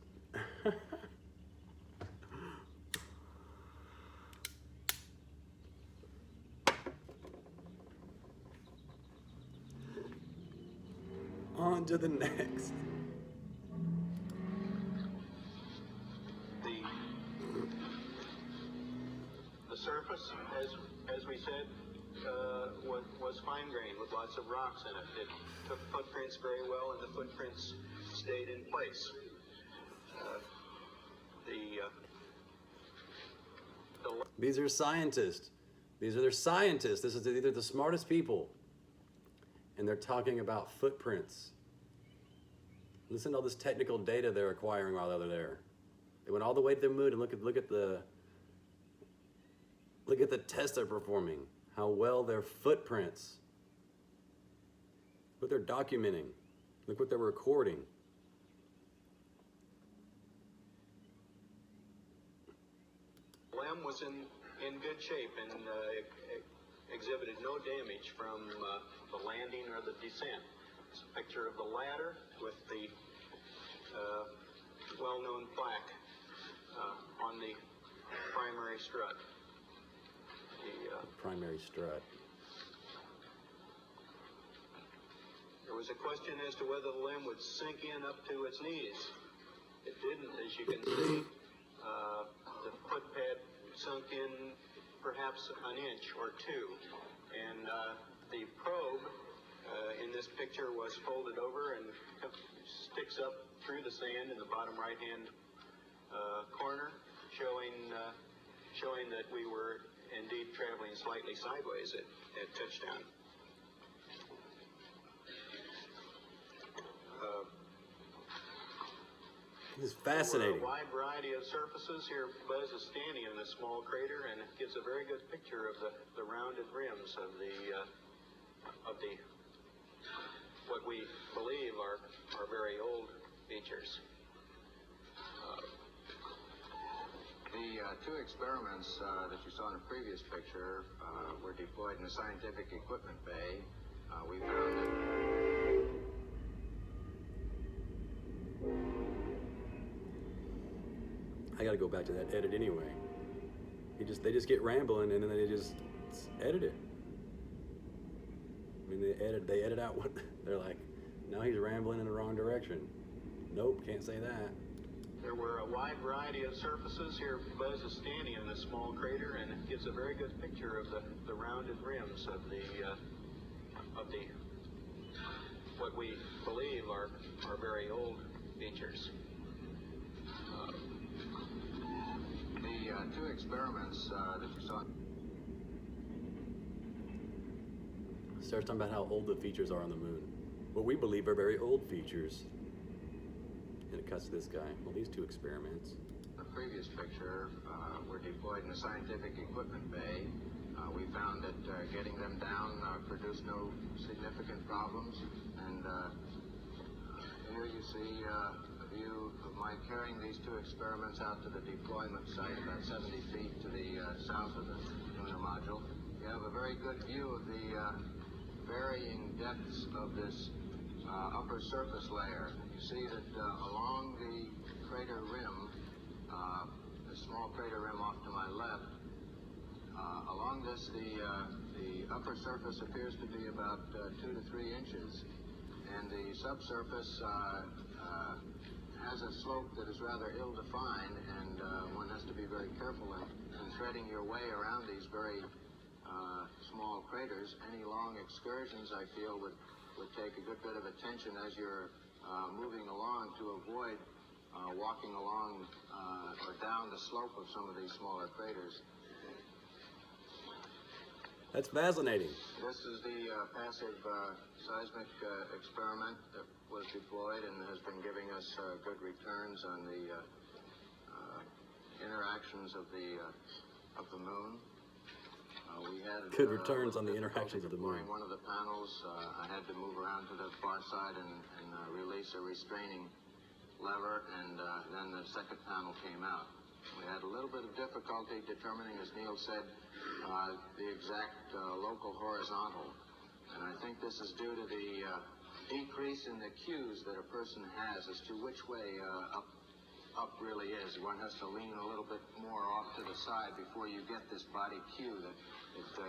On to the next. The surface, as we said, was fine-grained with lots of rocks in it. It took footprints very well, and the footprints stayed in place. These are scientists. These are their scientists. These are the smartest people. And they're talking about footprints. Listen to all this technical data they're acquiring while they're there. They went all the way to the moon, and look at the tests they're performing. How well their footprints. What they're documenting. Look what they're recording. limb was in good shape and exhibited no damage from the landing or the descent. It's a picture of the ladder with the well-known plaque on the primary strut. Primary strut. There was a question as to whether the limb would sink in up to its knees. It didn't, as you can see. The foot pad sunk in perhaps an inch or two. And the probe in this picture was folded over and sticks up through the sand in the bottom right-hand corner, showing that we were indeed traveling slightly sideways at touchdown. This is fascinating. A wide variety of surfaces. Here, Buzz is standing in a small crater, and it gives a very good picture of the rounded rims of the what we believe are very old features. The two experiments that you saw in the previous picture were deployed in the scientific equipment bay. We found that I gotta go back to that edit anyway. They just get rambling and then they just edit it. I mean, they edit out what they're like. Now he's rambling in the wrong direction. Nope, can't say that. There were a wide variety of surfaces. Here, Buzz is standing in a small crater, and it gives a very good picture of the rounded rims of the what we believe are very old features. the two experiments that you saw. Starts talking about how old the features are on the moon. What we believe are very old features. And it cuts to this guy. Well, these two experiments. The previous picture were deployed in the scientific equipment bay. We found that getting them down produced no significant problems. And here you see a view of my carrying these two experiments out to the deployment site about 70 feet to the south of the lunar module. You have a very good view of the varying depths of this upper surface layer. You see that along the crater rim, the small crater rim off to my left, along this the upper surface appears to be about 2 to 3 inches, and the subsurface has a slope that is rather ill-defined, and one has to be very careful in threading your way around these very small craters. Any long excursions, I feel, would take a good bit of attention as you're moving along to avoid walking along or down the slope of some of these smaller craters. That's fascinating. This is the passive seismic experiment that was deployed and has been giving us good returns on the interactions of the moon. We had Good returns on the interactions of the moon. One of the panels, I had to move around to the far side and release a restraining lever, and then the second panel came out. We had a little bit of difficulty determining, as Neil said, the exact local horizontal, and I think this is due to the decrease in the cues that a person has as to which way up really is. One has to lean a little bit more off to the side before you get this body cue that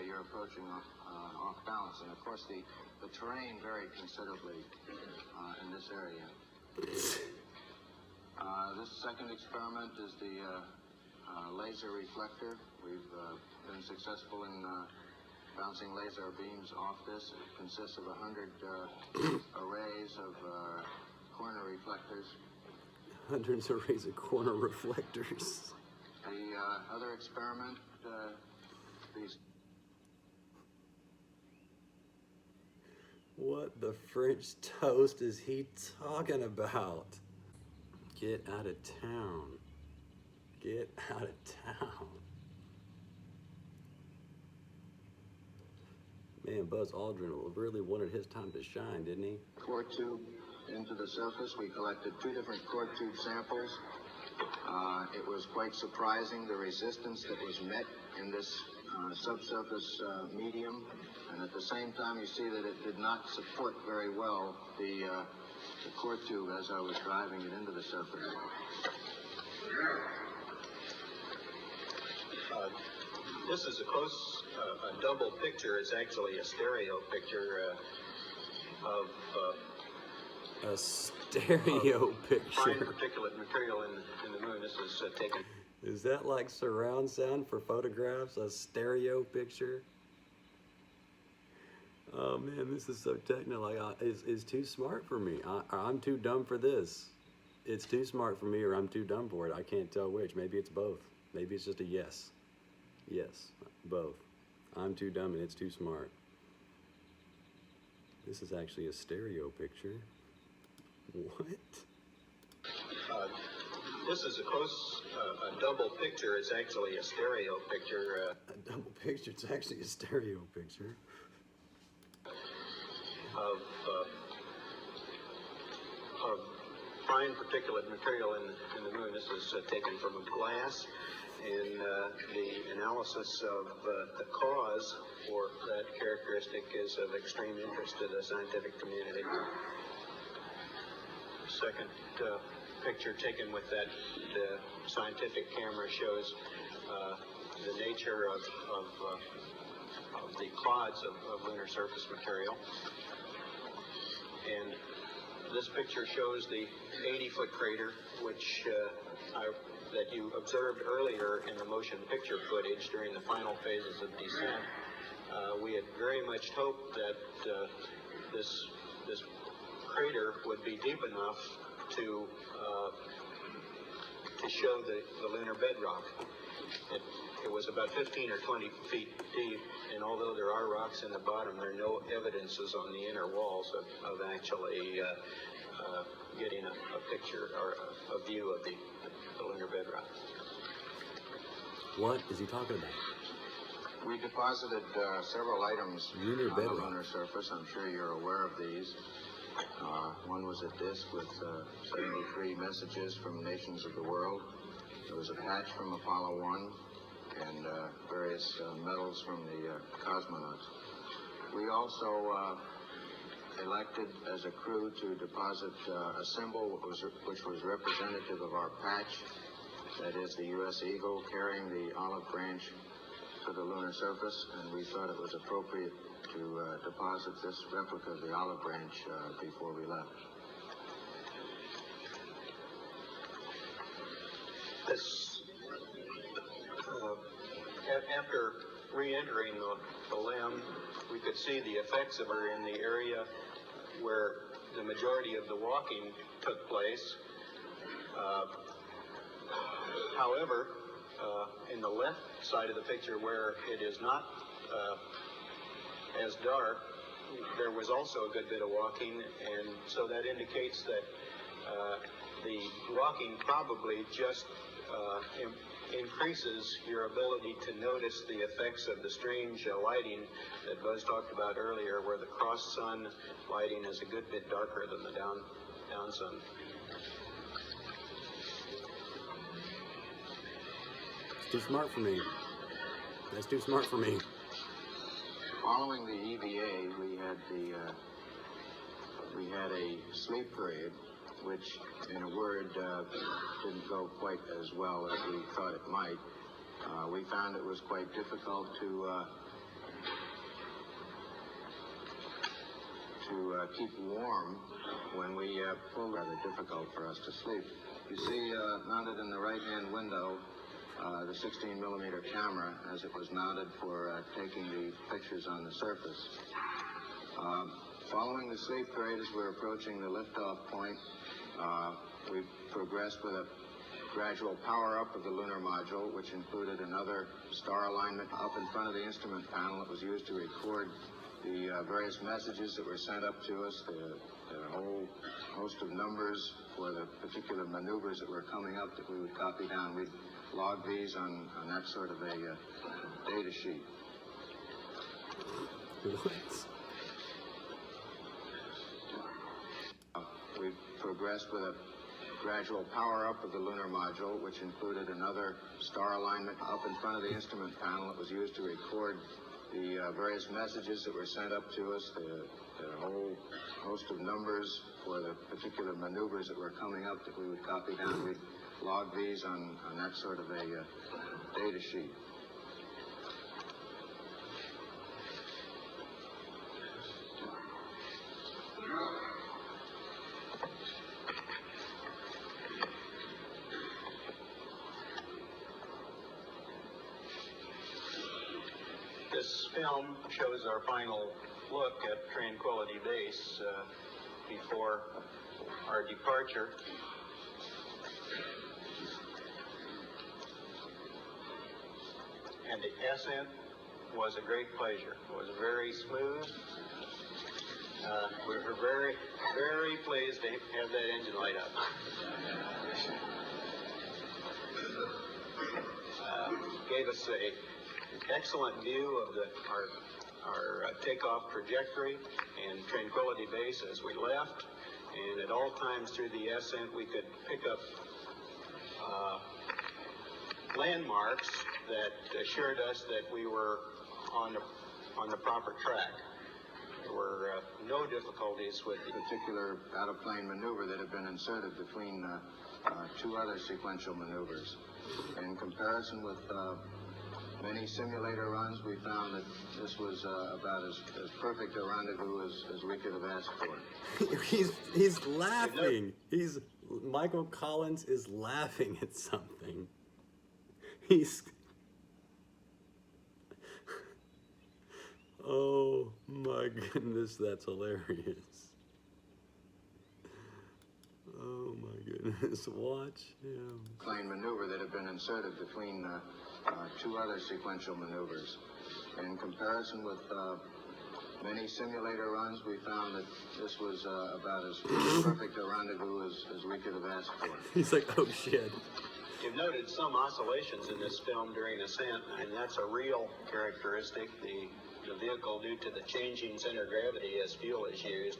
you're approaching off balance. And of course the terrain varied considerably in this area. This second experiment is the laser reflector. We've been successful in bouncing laser beams off this. It consists of 100 arrays of corner reflectors. Hundreds of arrays of corner reflectors. The other experiment, these. What the French toast is he talking about? Get out of town. Get out of town. Man, Buzz Aldrin really wanted his time to shine, didn't he? Core tube into the surface. We collected 2 different core tube samples It was quite surprising, the resistance that was met in this subsurface medium, and at the same time you see that it did not support very well the core tube as I was driving it into the surface. This is a close, a double picture. It's actually a stereo picture of A stereo fine picture. particulate material in the moon. This was taken. Is that like surround sound for photographs? A stereo picture? Oh man, this is so technical. Like, it's too smart for me. I'm too dumb for this. It's too smart for me, or I'm too dumb for it. I can't tell which. Maybe it's both. Maybe it's just a yes. Yes, both. I'm too dumb and it's too smart. This is actually a stereo picture. What? This is a close, a double picture. It's actually a stereo picture. A double picture. It's actually a stereo picture. Of fine particulate material in the moon. This was taken from glass, and the analysis of the cause for that characteristic is of extreme interest to the scientific community. Second picture taken with that scientific camera shows the nature of the clods of lunar surface material. And this picture shows the 80-foot crater, which that you observed earlier in the motion picture footage during the final phases of descent. We had very much hoped that this crater would be deep enough to show the lunar bedrock. It was about 15 or 20 feet deep, and although there are rocks in the bottom, there are no evidences on the inner walls of actually getting a picture or a view of the lunar bedrock. What is he talking about? We deposited several items Lunar on the bedrock. lunar surface. I'm sure you're aware of these. One was a disk with 73 messages from nations of the world. There was a patch from Apollo 1 and various medals from the cosmonauts. We also elected as a crew to deposit a symbol which was representative of our patch, that is the U.S. Eagle carrying the olive branch to the lunar surface, and we thought it was appropriate to deposit this replica of the olive branch before we left. This, after re-entering the limb, we could see the effects of her in the area where the majority of the walking took place. However, in the left side of the picture where it is not as dark, there was also a good bit of walking, and so that indicates that the walking probably just increases your ability to notice the effects of the strange lighting that Buzz talked about earlier, where the cross-sun lighting is a good bit darker than the down sun. It's too smart for me. That's too smart for me. Following the EVA, we had a sleep period, which, in a word, didn't go quite as well as we thought it might. We found it was quite difficult to keep warm when we pulled. Rather difficult for us to sleep. You see, mounted in the right-hand window, the 16-millimeter camera, as it was mounted for taking the pictures on the surface. Following the sleep period, as we're approaching the liftoff point, we progressed with a gradual power-up of the lunar module, which included another star alignment up in front of the instrument panel that was used to record the various messages that were sent up to us, the whole host of numbers for the particular maneuvers that were coming up that we would copy down. We'd log these on that sort of a data sheet. What? We progressed with a gradual power-up of the lunar module, which included another star alignment up in front of the instrument panel that was used to record the various messages that were sent up to us, the whole host of numbers for the particular maneuvers that were coming up that we would copy down. We'd log these on that sort of a data sheet. This film shows our final look at Tranquility Base before our departure. And the ascent was a great pleasure. It was very smooth. We were very, very pleased to have that engine light up. Gave us an excellent view of our takeoff trajectory and Tranquility Base as we left. And at all times through the ascent, we could pick up landmarks that assured us that we were on the proper track. There were no difficulties with The particular out-of-plane maneuver that had been inserted between two other sequential maneuvers. In comparison with many simulator runs, we found that this was about as perfect a rendezvous as we could have asked for. He's laughing. Michael Collins is laughing at something. Oh my goodness, that's hilarious. Oh my goodness, watch him. Plane maneuver that had been inserted between two other sequential maneuvers. In comparison with many simulator runs, we found that this was about as perfect a rendezvous as we could have asked for. He's like, oh shit. You've noted some oscillations in this film during ascent, and that's a real characteristic. The vehicle, due to the changing center of gravity as fuel is used,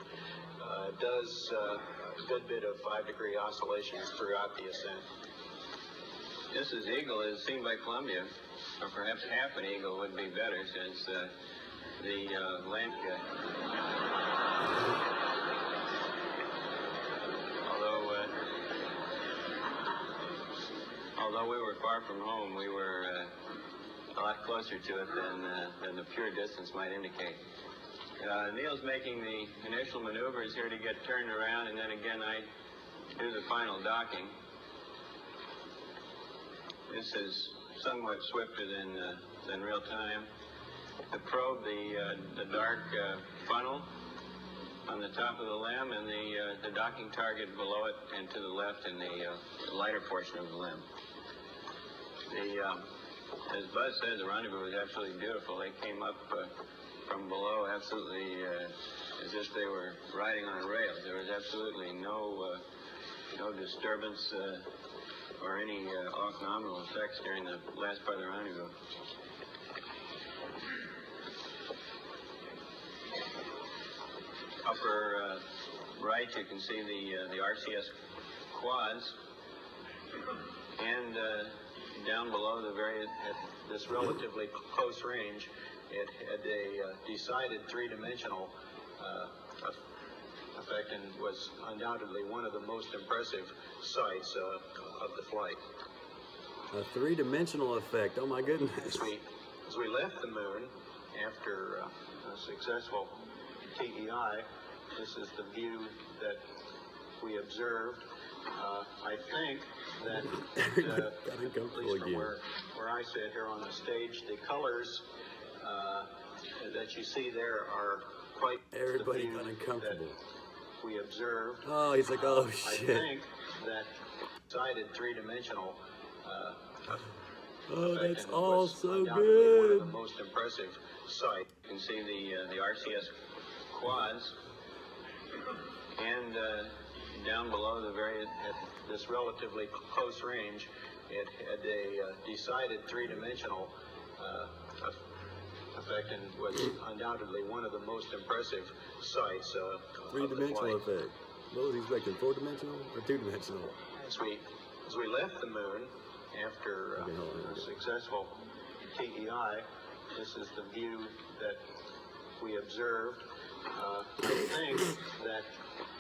does a good bit of 5-degree oscillations throughout the ascent. This is Eagle is seen by Columbia, or perhaps half an Eagle would be better, since the lamp although we were far from home, we were a lot closer to it than the pure distance might indicate. Neil's making the initial maneuvers here to get turned around, and then again I do the final docking. This is somewhat swifter than real time. To probe the dark funnel on the top of the limb, and the docking target below it and to the left in the lighter portion of the limb. As Buzz said, the rendezvous was absolutely beautiful. They came up from below absolutely as if they were riding on a rail. There was absolutely no disturbance or any off-nominal effects during the last part of the rendezvous. Upper right, you can see the RCS quads, and down below at this relatively close range, it had a decided three-dimensional effect and was undoubtedly one of the most impressive sights of the flight. A three-dimensional effect, oh my goodness. As we left the moon after a successful TEI, this is the view that we observed. I think that, at least from where I sit here on the stage, the colors that you see there are quite everybody the view got uncomfortable. That we observed. Oh, he's like, oh shit. I think that decided three-dimensional oh, that's all so good. One of the most impressive sights. You can see the RCS quads, and down below at this relatively close range, it had a decided three-dimensional effect and was undoubtedly one of the most impressive sights of the flight. Three-dimensional effect. What was he expecting? 4-dimensional or 2-dimensional? as we left the moon after a successful TEI, this is the view that we observed. I think that,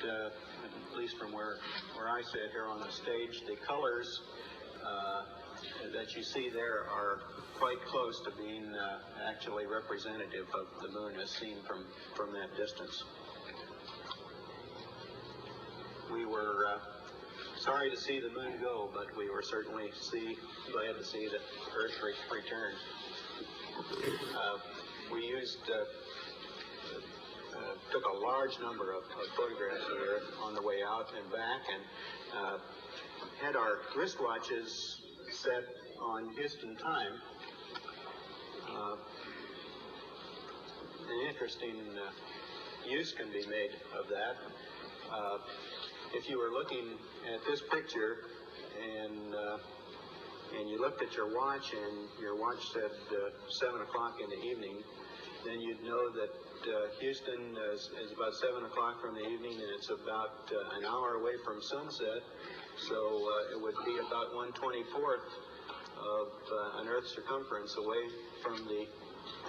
at least from where I sit here on the stage, the colors that you see there are quite close to being actually representative of the moon as seen from that distance. We were sorry to see the moon go, but we were certainly glad to see that Earth returned. We took a large number of photographs of the Earth on the way out and back, and had our wristwatches set on Houston time. An interesting use can be made of that. If you were looking at this picture and you looked at your watch and your watch said 7 o'clock in the evening, then you'd know that Houston is about 7 o'clock from the evening, and it's about an hour away from sunset. So it would be about 1/24th of an Earth's circumference away from the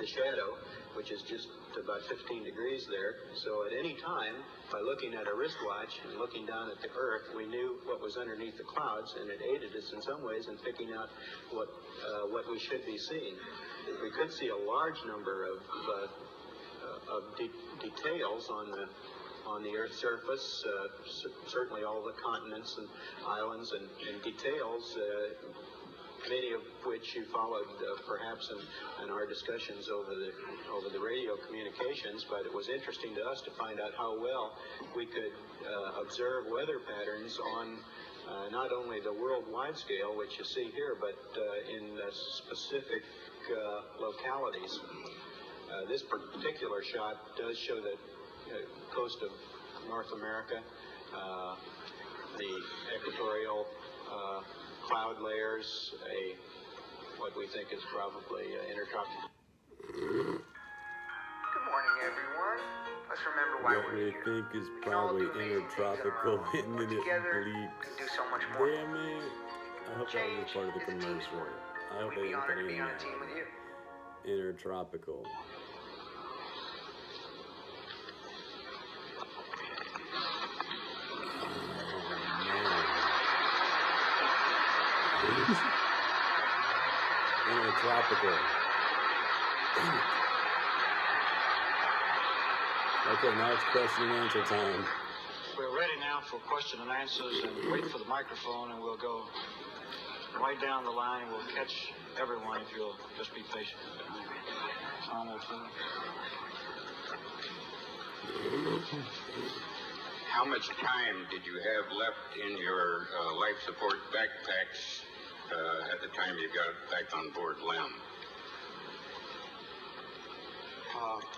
shadow, which is just about 15 degrees there. So at any time, by looking at a wristwatch and looking down at the Earth, we knew what was underneath the clouds, and it aided us in some ways in picking out what we should be seeing. We could see a large number of details on the Earth's surface, certainly all the continents and islands and details, many of which you followed perhaps in our discussions over the radio communications. But it was interesting to us to find out how well we could observe weather patterns on not only the worldwide scale, which you see here, but in specific localities. This particular shot does show the coast of North America, the equatorial cloud layers, what we think is probably intertropical. Good morning, everyone. Let's remember why What we think is we can all probably do amazing things on our intertropical, own. and But then it together, we bleeps. can do so much more. Damn it. I hope that was part of the Change is a team commercial. sport. I hope We'd they be didn't put honored to any be of on a team that. with you. Intertropical. Intertropical. Damn it. Okay, now it's question and answer time. We're ready now for question and answers, and wait for the microphone, and we'll go right down the line. We'll catch everyone if you'll just be patient. Tom will too. How much time did you have left in your life support backpacks at the time you got back on board LEM?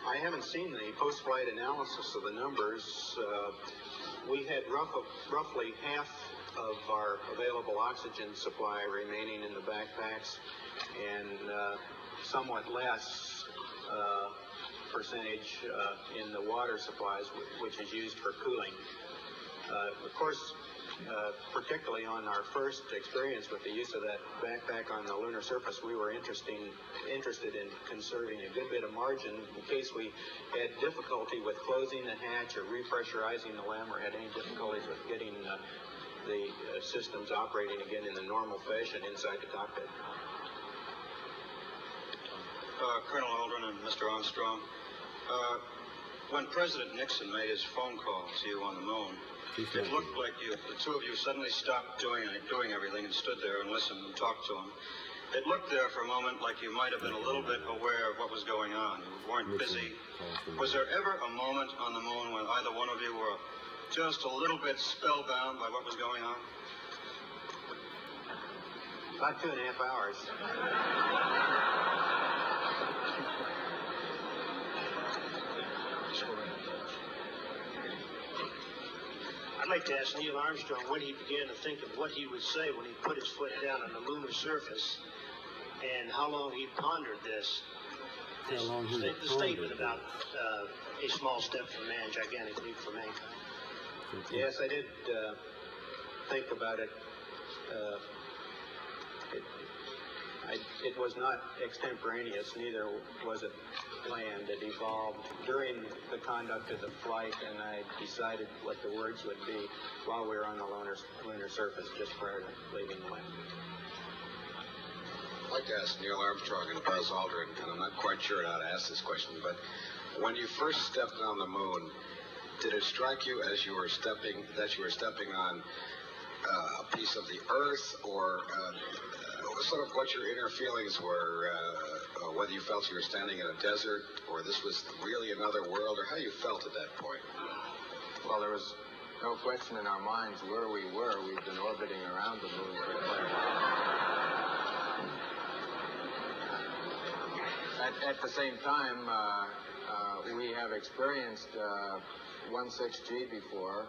I haven't seen the post-flight analysis of the numbers. We had roughly half of our available oxygen supply remaining in the backpacks, and somewhat less percentage in the water supplies, which is used for cooling. Of course, particularly on our first experience with the use of that backpack on the lunar surface, we were interested in conserving a good bit of margin in case we had difficulty with closing the hatch or repressurizing the LEM, or had any difficulties with getting the systems operating again in the normal fashion inside the cockpit. Colonel Aldrin and Mr. Armstrong, when President Nixon made his phone call to you on the moon, it looked like the two of you suddenly stopped doing everything and stood there and listened and talked to him. It looked there for a moment like you might have been a little bit aware of what was going on. You weren't busy. Was there ever a moment on the moon when either one of you were just a little bit spellbound by what was going on? About 2.5 hours. I'd like to ask Neil Armstrong when he began to think of what he would say when he put his foot down on the lunar surface, and how long he pondered this. How long he The pondered statement it. about a small step for man, gigantic leap for mankind. Yes, I did think about it It was not extemporaneous, neither was it planned. It evolved during the conduct of the flight, and I decided what the words would be while we were on the lunar surface just prior to leaving the land. I'd like to ask Neil Armstrong and Buzz Aldrin, and I'm not quite sure how to ask this question, but when you first stepped on the moon, did it strike you as you were stepping on a piece of the Earth, or sort of what your inner feelings were, whether you felt you were standing in a desert, or this was really another world, or how you felt at that point? Well, there was no question in our minds where we were. We'd been orbiting around the moon for quite a while. At the same time, we have experienced 16G before.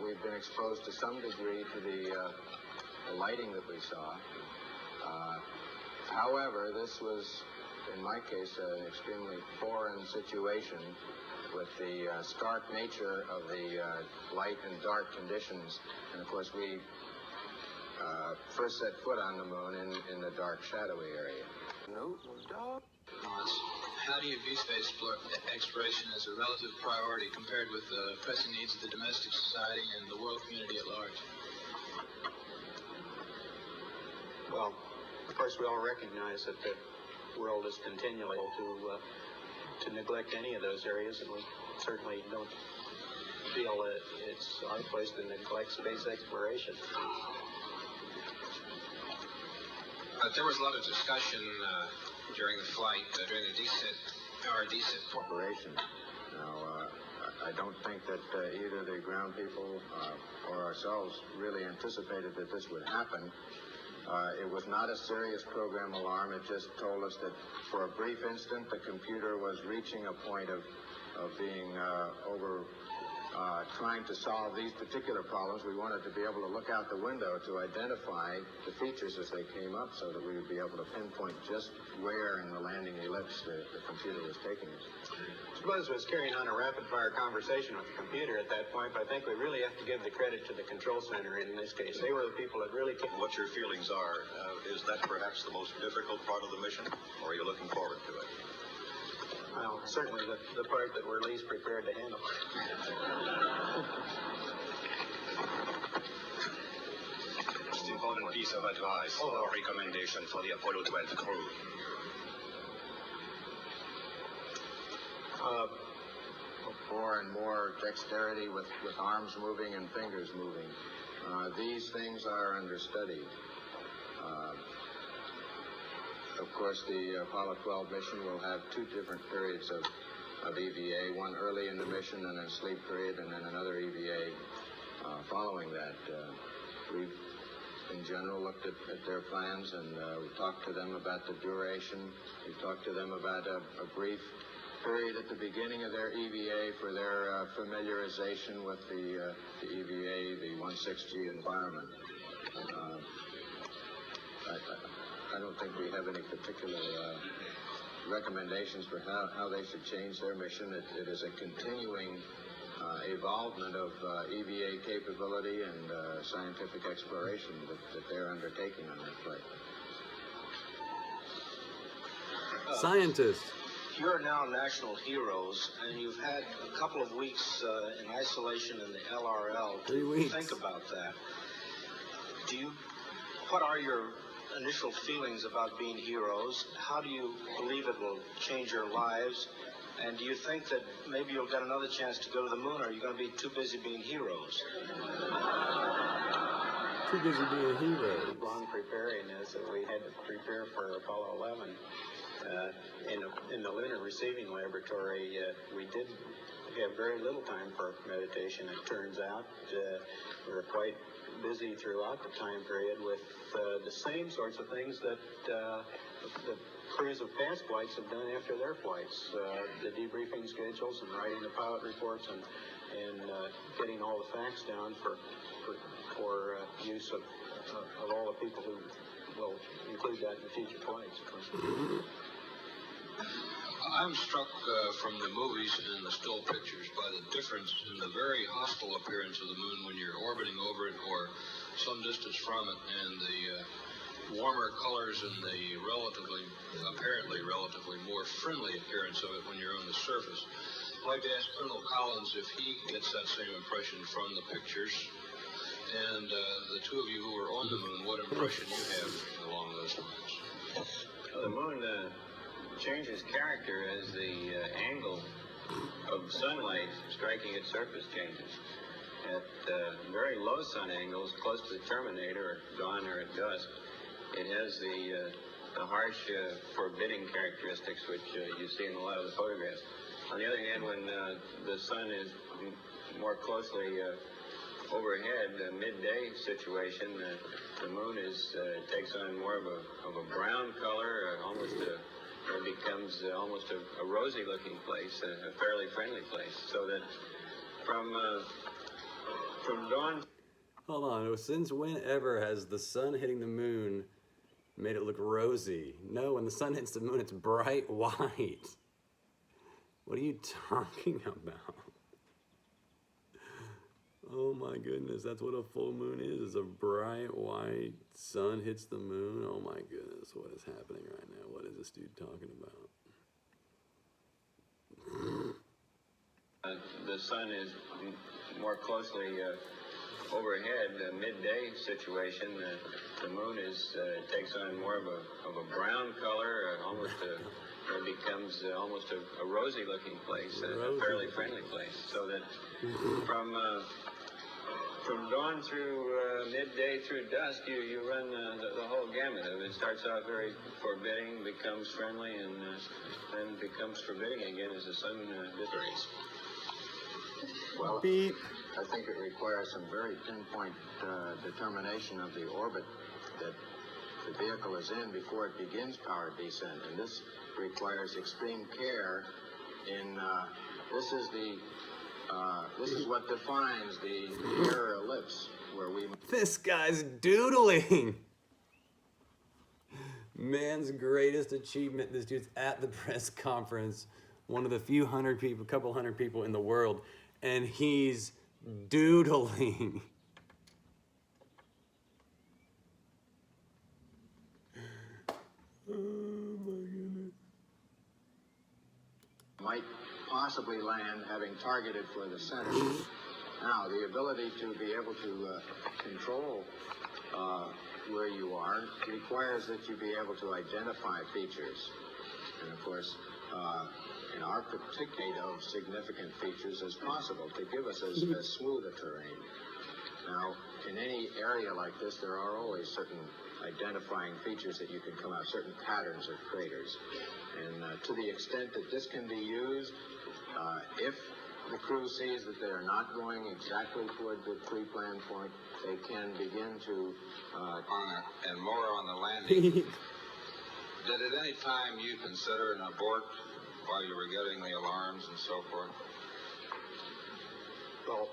We've been exposed to some degree to the lighting that we saw. However, this was, in my case, an extremely foreign situation with the stark nature of the light and dark conditions. And of course, we first set foot on the moon in the dark, shadowy area. How do you view space exploration as a relative priority compared with the pressing needs of the domestic society and the world community at large? Well, of course, we all recognize that the world is continually to neglect any of those areas, and we certainly don't feel that it's our place to neglect space exploration. There was a lot of discussion during the flight, during the descent Operation. Now, I don't think that either the ground people or ourselves really anticipated that this would happen. It was not a serious program alarm. It just told us that for a brief instant, the computer was reaching a point of being trying to solve these particular problems. We wanted to be able to look out the window to identify the features as they came up so that we would be able to pinpoint just where in the landing ellipse the computer was taking us. Buzz was carrying on a rapid-fire conversation with the computer at that point, but I think we really have to give the credit to the control center in this case. They were the people that really came. What your feelings are, is that perhaps the most difficult part of the mission, or are you looking forward to it? Well, certainly the part that we're least prepared to handle. Most important piece of advice or recommendation for the Apollo 12 crew. More and more dexterity with arms moving and fingers moving. These things are under study. Of course, the Apollo 12 mission will have two different periods of EVA, one early in the mission and a sleep period, and then another EVA following that. We've, in general, looked at their plans, and we talked to them about the duration. We talked to them about a brief period at the beginning of their EVA for their familiarization with the EVA, the 16G environment. I don't think we have any particular recommendations for how they should change their mission. It is a continuing evolvement of EVA capability and scientific exploration that they're undertaking on that flight. Scientists. You're now national heroes, and you've had a couple of weeks in isolation in the LRL. 3 weeks. Think about that. What are your initial feelings about being heroes? How do you believe it will change your lives? And do you think that maybe you'll get another chance to go to the moon, or are you going to be too busy being heroes? Too busy being heroes. Long preparing is that we had to prepare for Apollo 11. In the lunar receiving laboratory, we did have very little time for meditation, it turns out. We were quite busy throughout the time period with the same sorts of things that the crews of past flights have done after their flights. The debriefing schedules and writing the pilot reports and getting all the facts down for use of all the people who will include that in future flights. I'm struck from the movies and the still pictures by the difference in the very hostile appearance of the moon when you're orbiting over it or some distance from it, and the warmer colors and the apparently relatively more friendly appearance of it when you're on the surface. I'd like to ask Colonel Collins if he gets that same impression from the pictures, and the two of you who were on the moon, what impression you have along those lines. The moon changes character as the angle of sunlight striking its surface changes. At very low sun angles, close to the terminator, at dawn or at dusk, it has the harsh, forbidding characteristics which you see in a lot of the photographs. On the other hand, when the sun is more closely overhead, a midday situation, the moon takes on more of a brown color, it becomes almost a rosy-looking place, a fairly friendly place. So that from dawn. Hold on, since whenever has the sun hitting the moon made it look rosy? No, when the sun hits the moon, it's bright white. What are you talking about? Oh my goodness, that's what a full moon is a bright white sun hits the moon. Oh my goodness, what is happening right now? What is this dude talking about? The sun is more closely overhead, a midday situation. The moon takes on more of a brown color, it becomes almost a rosy-looking place, a fairly friendly place. So that from dawn through midday through dusk, you run the whole gamut of it. It starts out very forbidding, becomes friendly, and then becomes forbidding again as the sun dissipates. Well, Beep. I think it requires some very pinpoint determination of the orbit that the vehicle is in before it begins powered descent, and this requires extreme care in this is what defines the air ellipse where we. This guy's doodling. Man's greatest achievement. This dude's at the press conference, one of the couple hundred people in the world, and he's doodling. Oh my goodness. Might possibly land having targeted for the center. Now, the ability to be able to control where you are requires that you be able to identify features. And of course, in our particular of significant features as possible to give us as smooth a terrain. Now, in any area like this, there are always certain identifying features that you can come out, certain patterns of craters. And to the extent that this can be used, if the crew sees that they are not going exactly toward the pre-planned point, they can begin to and more on the landing. Did at any time you consider an abort while you were getting the alarms and so forth? Well,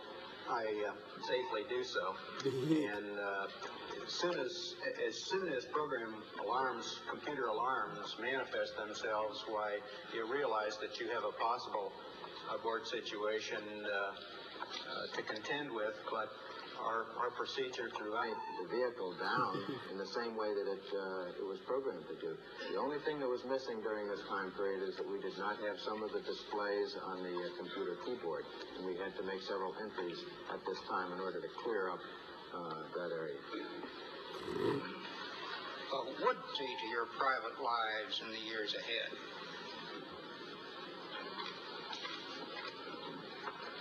I safely do so. And as soon as program alarms, computer alarms manifest themselves, why you realize that you have a possible abort situation to contend with, but our procedure throughout the vehicle down in the same way that it was programmed to do. The only thing that was missing during this time period is that we did not have some of the displays on the computer keyboard, and we had to make several entries at this time in order to clear up that area. What say to your private lives in the years ahead?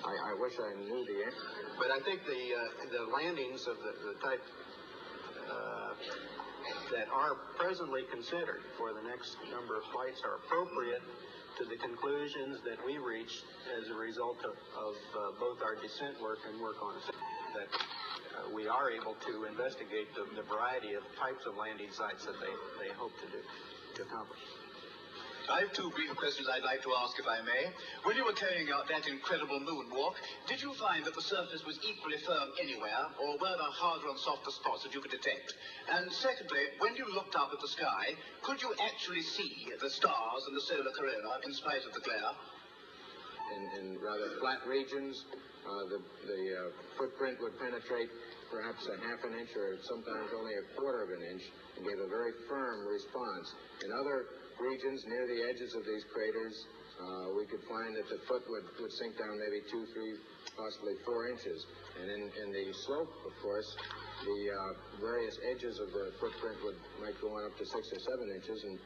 I wish I knew the answer. But I think the landings of the type that are presently considered for the next number of flights are appropriate to the conclusions that we reached as a result of both our descent work and work on that we are able to investigate the variety of types of landing sites that they hope to accomplish. I have two brief questions I'd like to ask, if I may. When you were carrying out that incredible moonwalk, did you find that the surface was equally firm anywhere, or were there harder and softer spots that you could detect? And secondly, when you looked up at the sky, could you actually see the stars and the solar corona in spite of the glare? In rather flat regions, the footprint would penetrate perhaps a half an inch or sometimes only a quarter of an inch, and gave a very firm response. In other regions near the edges of these craters, we could find that the foot would sink down maybe 2, 3, possibly 4 inches. And in the slope, of course, the various edges of the footprint might go on up to 6 or 7 inches, and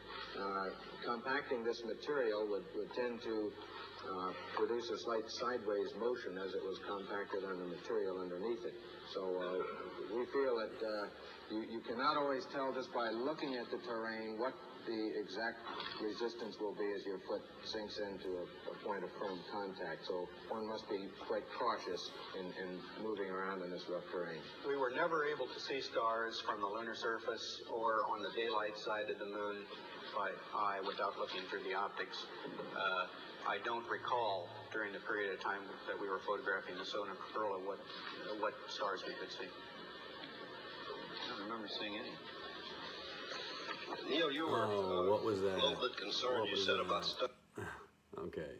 compacting this material would tend to produce a slight sideways motion as it was compacted on the material underneath it. So we feel that you cannot always tell just by looking at the terrain what the exact resistance will be as your foot sinks into a point of firm contact. So one must be quite cautious in moving around in this rough terrain. We were never able to see stars from the lunar surface or on the daylight side of the moon by eye without looking through the optics. I don't recall during the period of time that we were photographing the solar corona what stars we could see. I don't remember seeing any. Neil, you were what was that? a little bit concerned, you said, about stuff. Okay.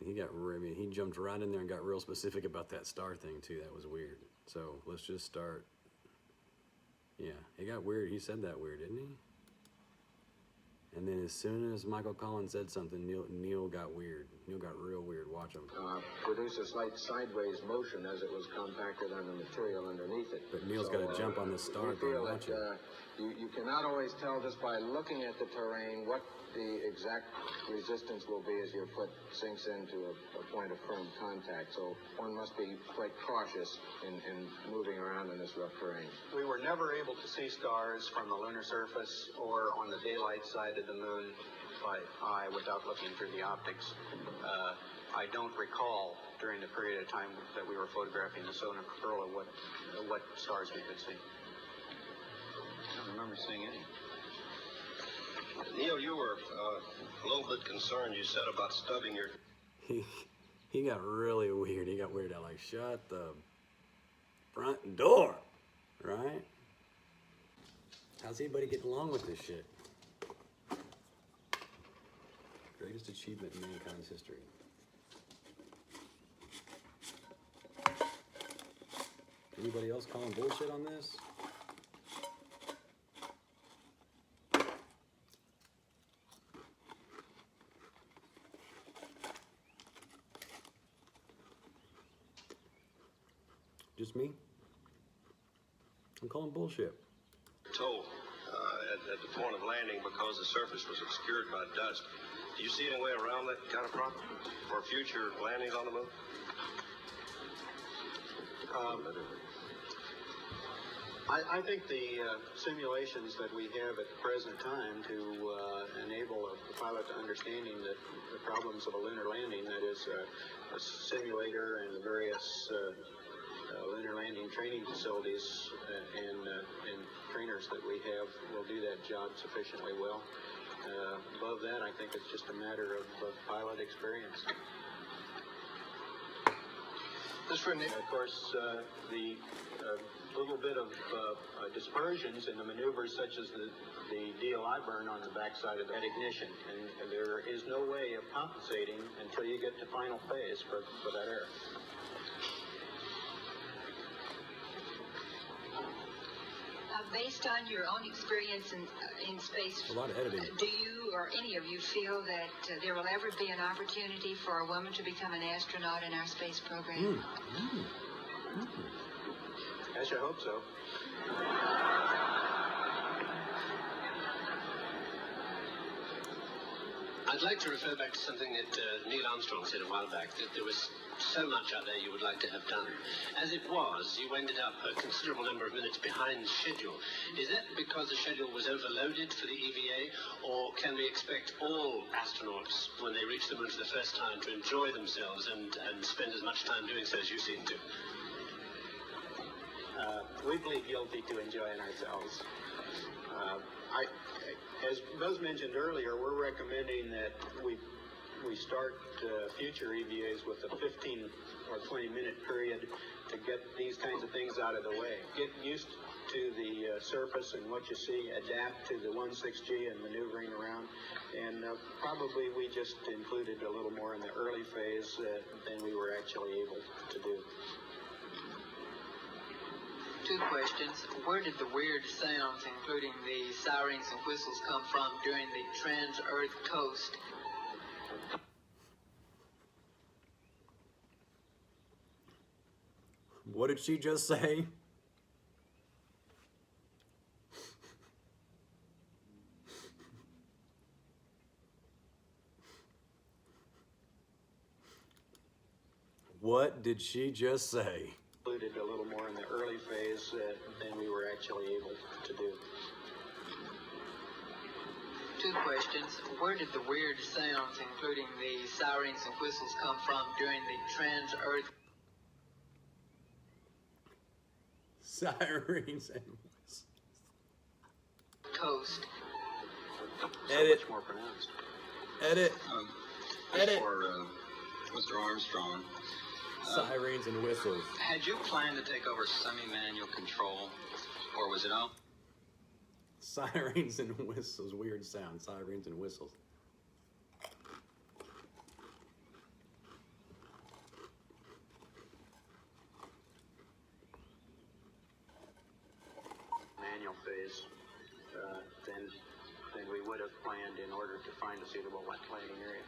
He jumped right in there and got real specific about that star thing too. That was weird. So let's just start. Yeah, he got weird. He said that weird, didn't he? And then as soon as Michael Collins said something, Neil got weird. Neil got real weird. Watch him. Produce a slight sideways motion as it was compacted on the material underneath it. But Neil's got to jump on the star thing. Watch it. You cannot always tell just by looking at the terrain what the exact resistance will be as your foot sinks into a point of firm contact. So one must be quite cautious in moving around in this rough terrain. We were never able to see stars from the lunar surface or on the daylight side of the moon by eye without looking through the optics. I don't recall during the period of time that we were photographing the solar corona what stars we could see. I don't remember seeing any. Neil, you were a little bit concerned, you said, about stubbing your... He got really weird. He got weirded out, like, shut the front door, right? How's anybody getting along with this shit? Greatest achievement in mankind's history. Anybody else calling bullshit on this? Just me? I'm calling bullshit. Tow at the point of landing because the surface was obscured by dust. Do you see any way around that kind of problem for future landings on the moon? I think the simulations that we have at the present time to enable a pilot to understanding the problems of a lunar landing, that is a simulator and the various lunar landing training facilities and trainers that we have will do that job sufficiently well. Above that, I think it's just a matter of pilot experience. Of course, the little bit of dispersions in the maneuvers, such as the DLI burn on the backside of that ignition, and there is no way of compensating until you get to final phase for that error. Based on your own experience in space, a lot of editing. Do you or any of you feel that there will ever be an opportunity for a woman to become an astronaut in our space program? I sure hope so. I'd like to refer back to something that Neil Armstrong said a while back, that there was so much out there you would like to have done. As it was, you ended up a considerable number of minutes behind schedule. Is that because the schedule was overloaded for the EVA, or can we expect all astronauts, when they reach the moon for the first time, to enjoy themselves and spend as much time doing so as you seem to? We plead guilty to enjoying ourselves. As Buzz mentioned earlier, we're recommending that we start future EVAs with a 15 or 20 minute period to get these kinds of things out of the way. Get used to the surface and what you see, adapt to the 16G and maneuvering around, and probably we just included a little more in the early phase than we were actually able to do. Two questions. Where did the weird sounds, including the sirens and whistles, come from during the trans-Earth coast? What did she just say? What did she just say? Included a little more in the early phase than we were actually able to do. Two questions. Where did the weird sounds, including the sirens and whistles, come from during the trans-Earth Sirens and whistles. coast? Edit. Much more pronounced. Edit. Edit. For Mr. Armstrong. Sirens and whistles. Had you planned to take over semi-manual control, or was it all? Sirens and whistles. Weird sound. Sirens and whistles. Manual phase than we would have planned in order to find a suitable landing area.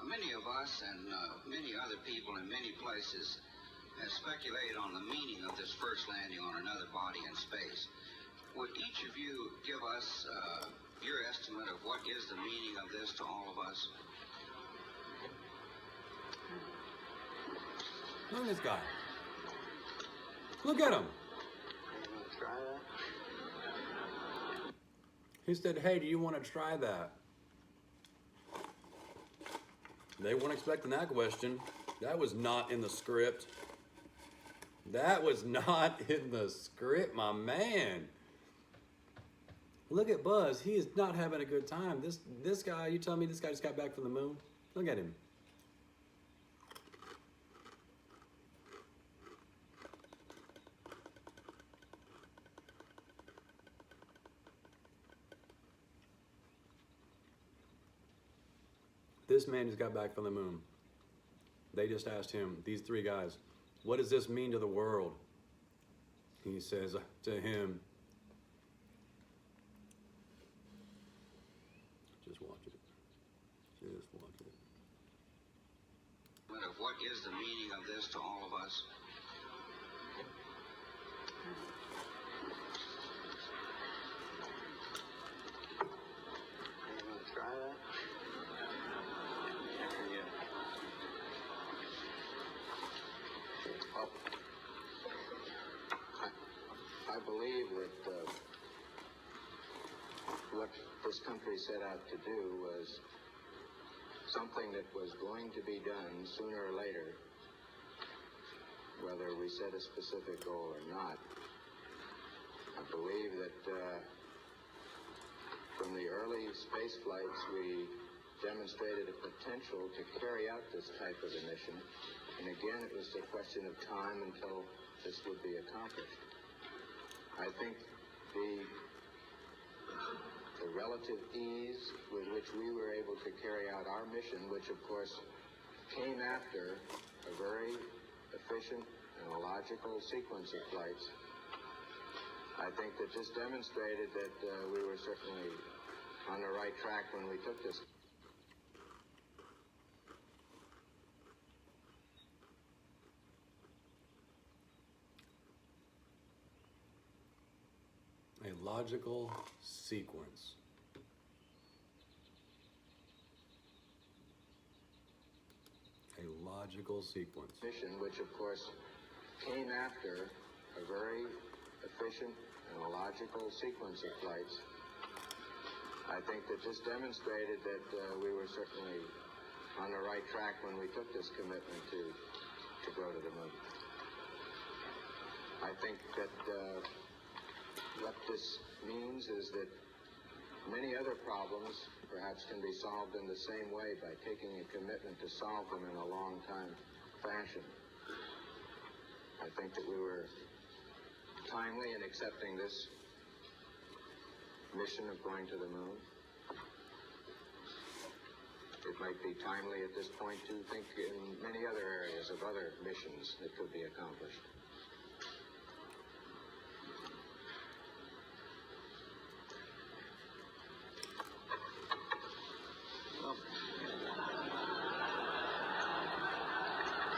Many of us and many other people in many places have speculated on the meaning of this first landing on another body in space. Would each of you give us your estimate of what is the meaning of this to all of us? Look at this guy. Look at him. Try that. He said, hey, do you want to try that? They weren't expecting that question. That was not in the script. That was not in the script, my man. Look at Buzz. He is not having a good time. This guy, you tell me this guy just got back from the moon? Look at him. This man just got back from the moon. They just asked him, these three guys, what does this mean to the world? He says to him, just watch it. Just watch it. Of what is the meaning of this to all of us? Try that. Well, I believe that what this country set out to do was something that was going to be done sooner or later, whether we set a specific goal or not. I believe that from the early space flights, we demonstrated a potential to carry out this type of a mission. And again, it was a question of time until this would be accomplished. I think the relative ease with which we were able to carry out our mission, which of course came after a very efficient and a logical sequence of flights, I think that just demonstrated that we were certainly on the right track when we took this. A logical sequence. A logical sequence. Mission, which of course came after a very efficient and a logical sequence of flights, I think that just demonstrated that we were certainly on the right track when we took this commitment to go to the moon. I think that what this means is that many other problems perhaps can be solved in the same way by taking a commitment to solve them in a long time fashion. I think that we were timely in accepting this mission of going to the moon. it might be timely at this point to think in many other areas of other missions that could be accomplished.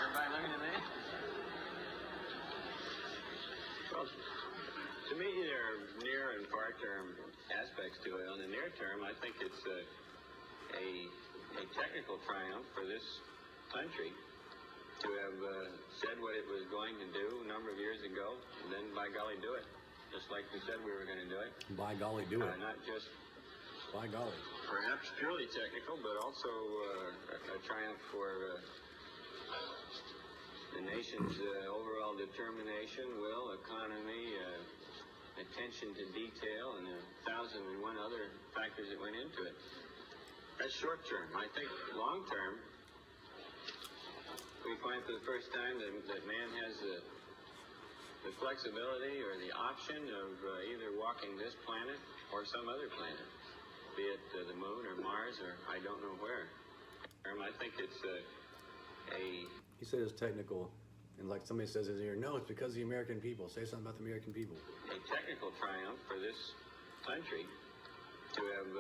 Everybody looking at me? Well, to me, there are near and far-term aspects to it. On the near term, I think it's a technical triumph for this country to have said what it was going to do a number of years ago, and then by golly do it, just like we said we were going to do it. By golly, do it. Not just by golly. Perhaps purely technical, but also a triumph for the nation's overall determination, will, economy, attention to detail, and 1,001 other factors that went into it. That's short term. I think long term, we find for the first time that man has the flexibility or the option of either walking this planet or some other planet, be it the moon or Mars or I don't know where. I think it's He said it's technical, and like somebody says in here, no, it's because of the American people. Say something about the American people. a technical triumph for this country to have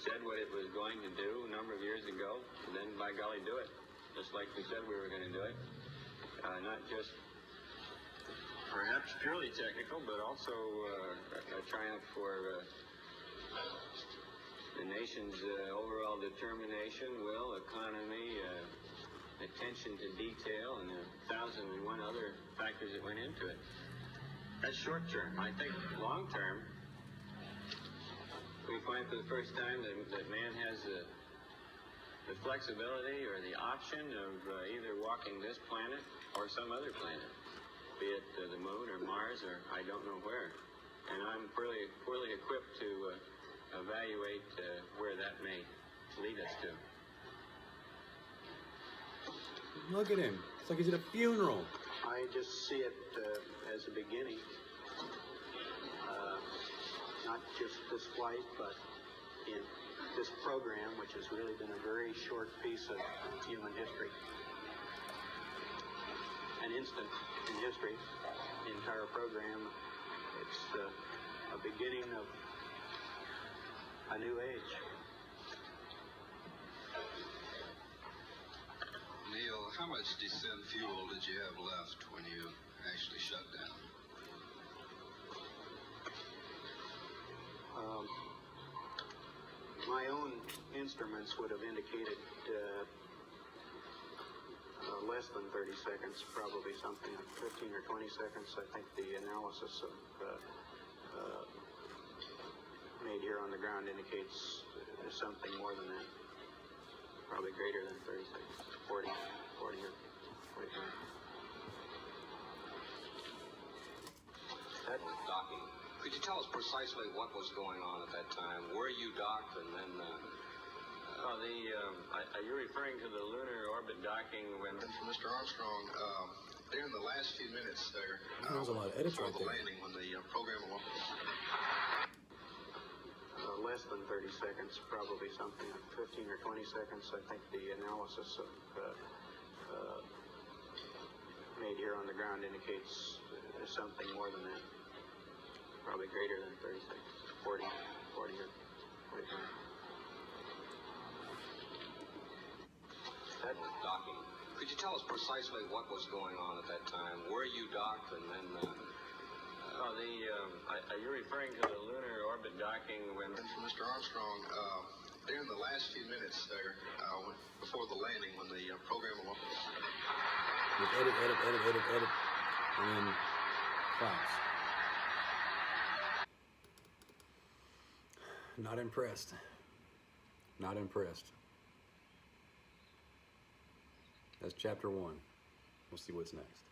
said what it was going to do a number of years ago, and then by golly do it, just like we said we were going to do it. Not just perhaps purely technical, but also a triumph for the nation's overall determination, will, economy, attention to detail, and 1,001 other factors that went into it. That's short term. I think long term, we find for the first time that man has the flexibility or the option of either walking this planet or some other planet, be it the moon or Mars or I don't know where. And I'm poorly equipped to evaluate where that may lead us to. Look at him. It's like he's at a funeral. I just see it as a beginning. Not just this flight, but in this program, which has really been a very short piece of human history. An instant in history, the entire program. It's a beginning of a new age. Neil, how much descent fuel did you have left when you actually shut down? My own instruments would have indicated less than 30 seconds, probably something like 15 or 20 seconds. I think the analysis of made here on the ground indicates something more than that. Probably greater than 30 seconds, 40 or 45. That docking. Could you tell us precisely what was going on at that time? Where you docked and then... Are you referring to the lunar orbit docking when... Mr. Armstrong, during the last few minutes there, There's a lot of edits before right the there. landing, when the program was... Less than 30 seconds, probably something like 15 or 20 seconds. I think the analysis of made here on the ground indicates something more than that. Probably greater than 30 seconds, 40 or 45. That docking. Could you tell us precisely what was going on at that time? Where you docked and then... are you referring to the lunar orbit docking when... Mr. Armstrong, during the last few minutes there, before the landing, when the program was... Just edit, and then claps. Not impressed. Not impressed. That's chapter 1. We'll see what's next.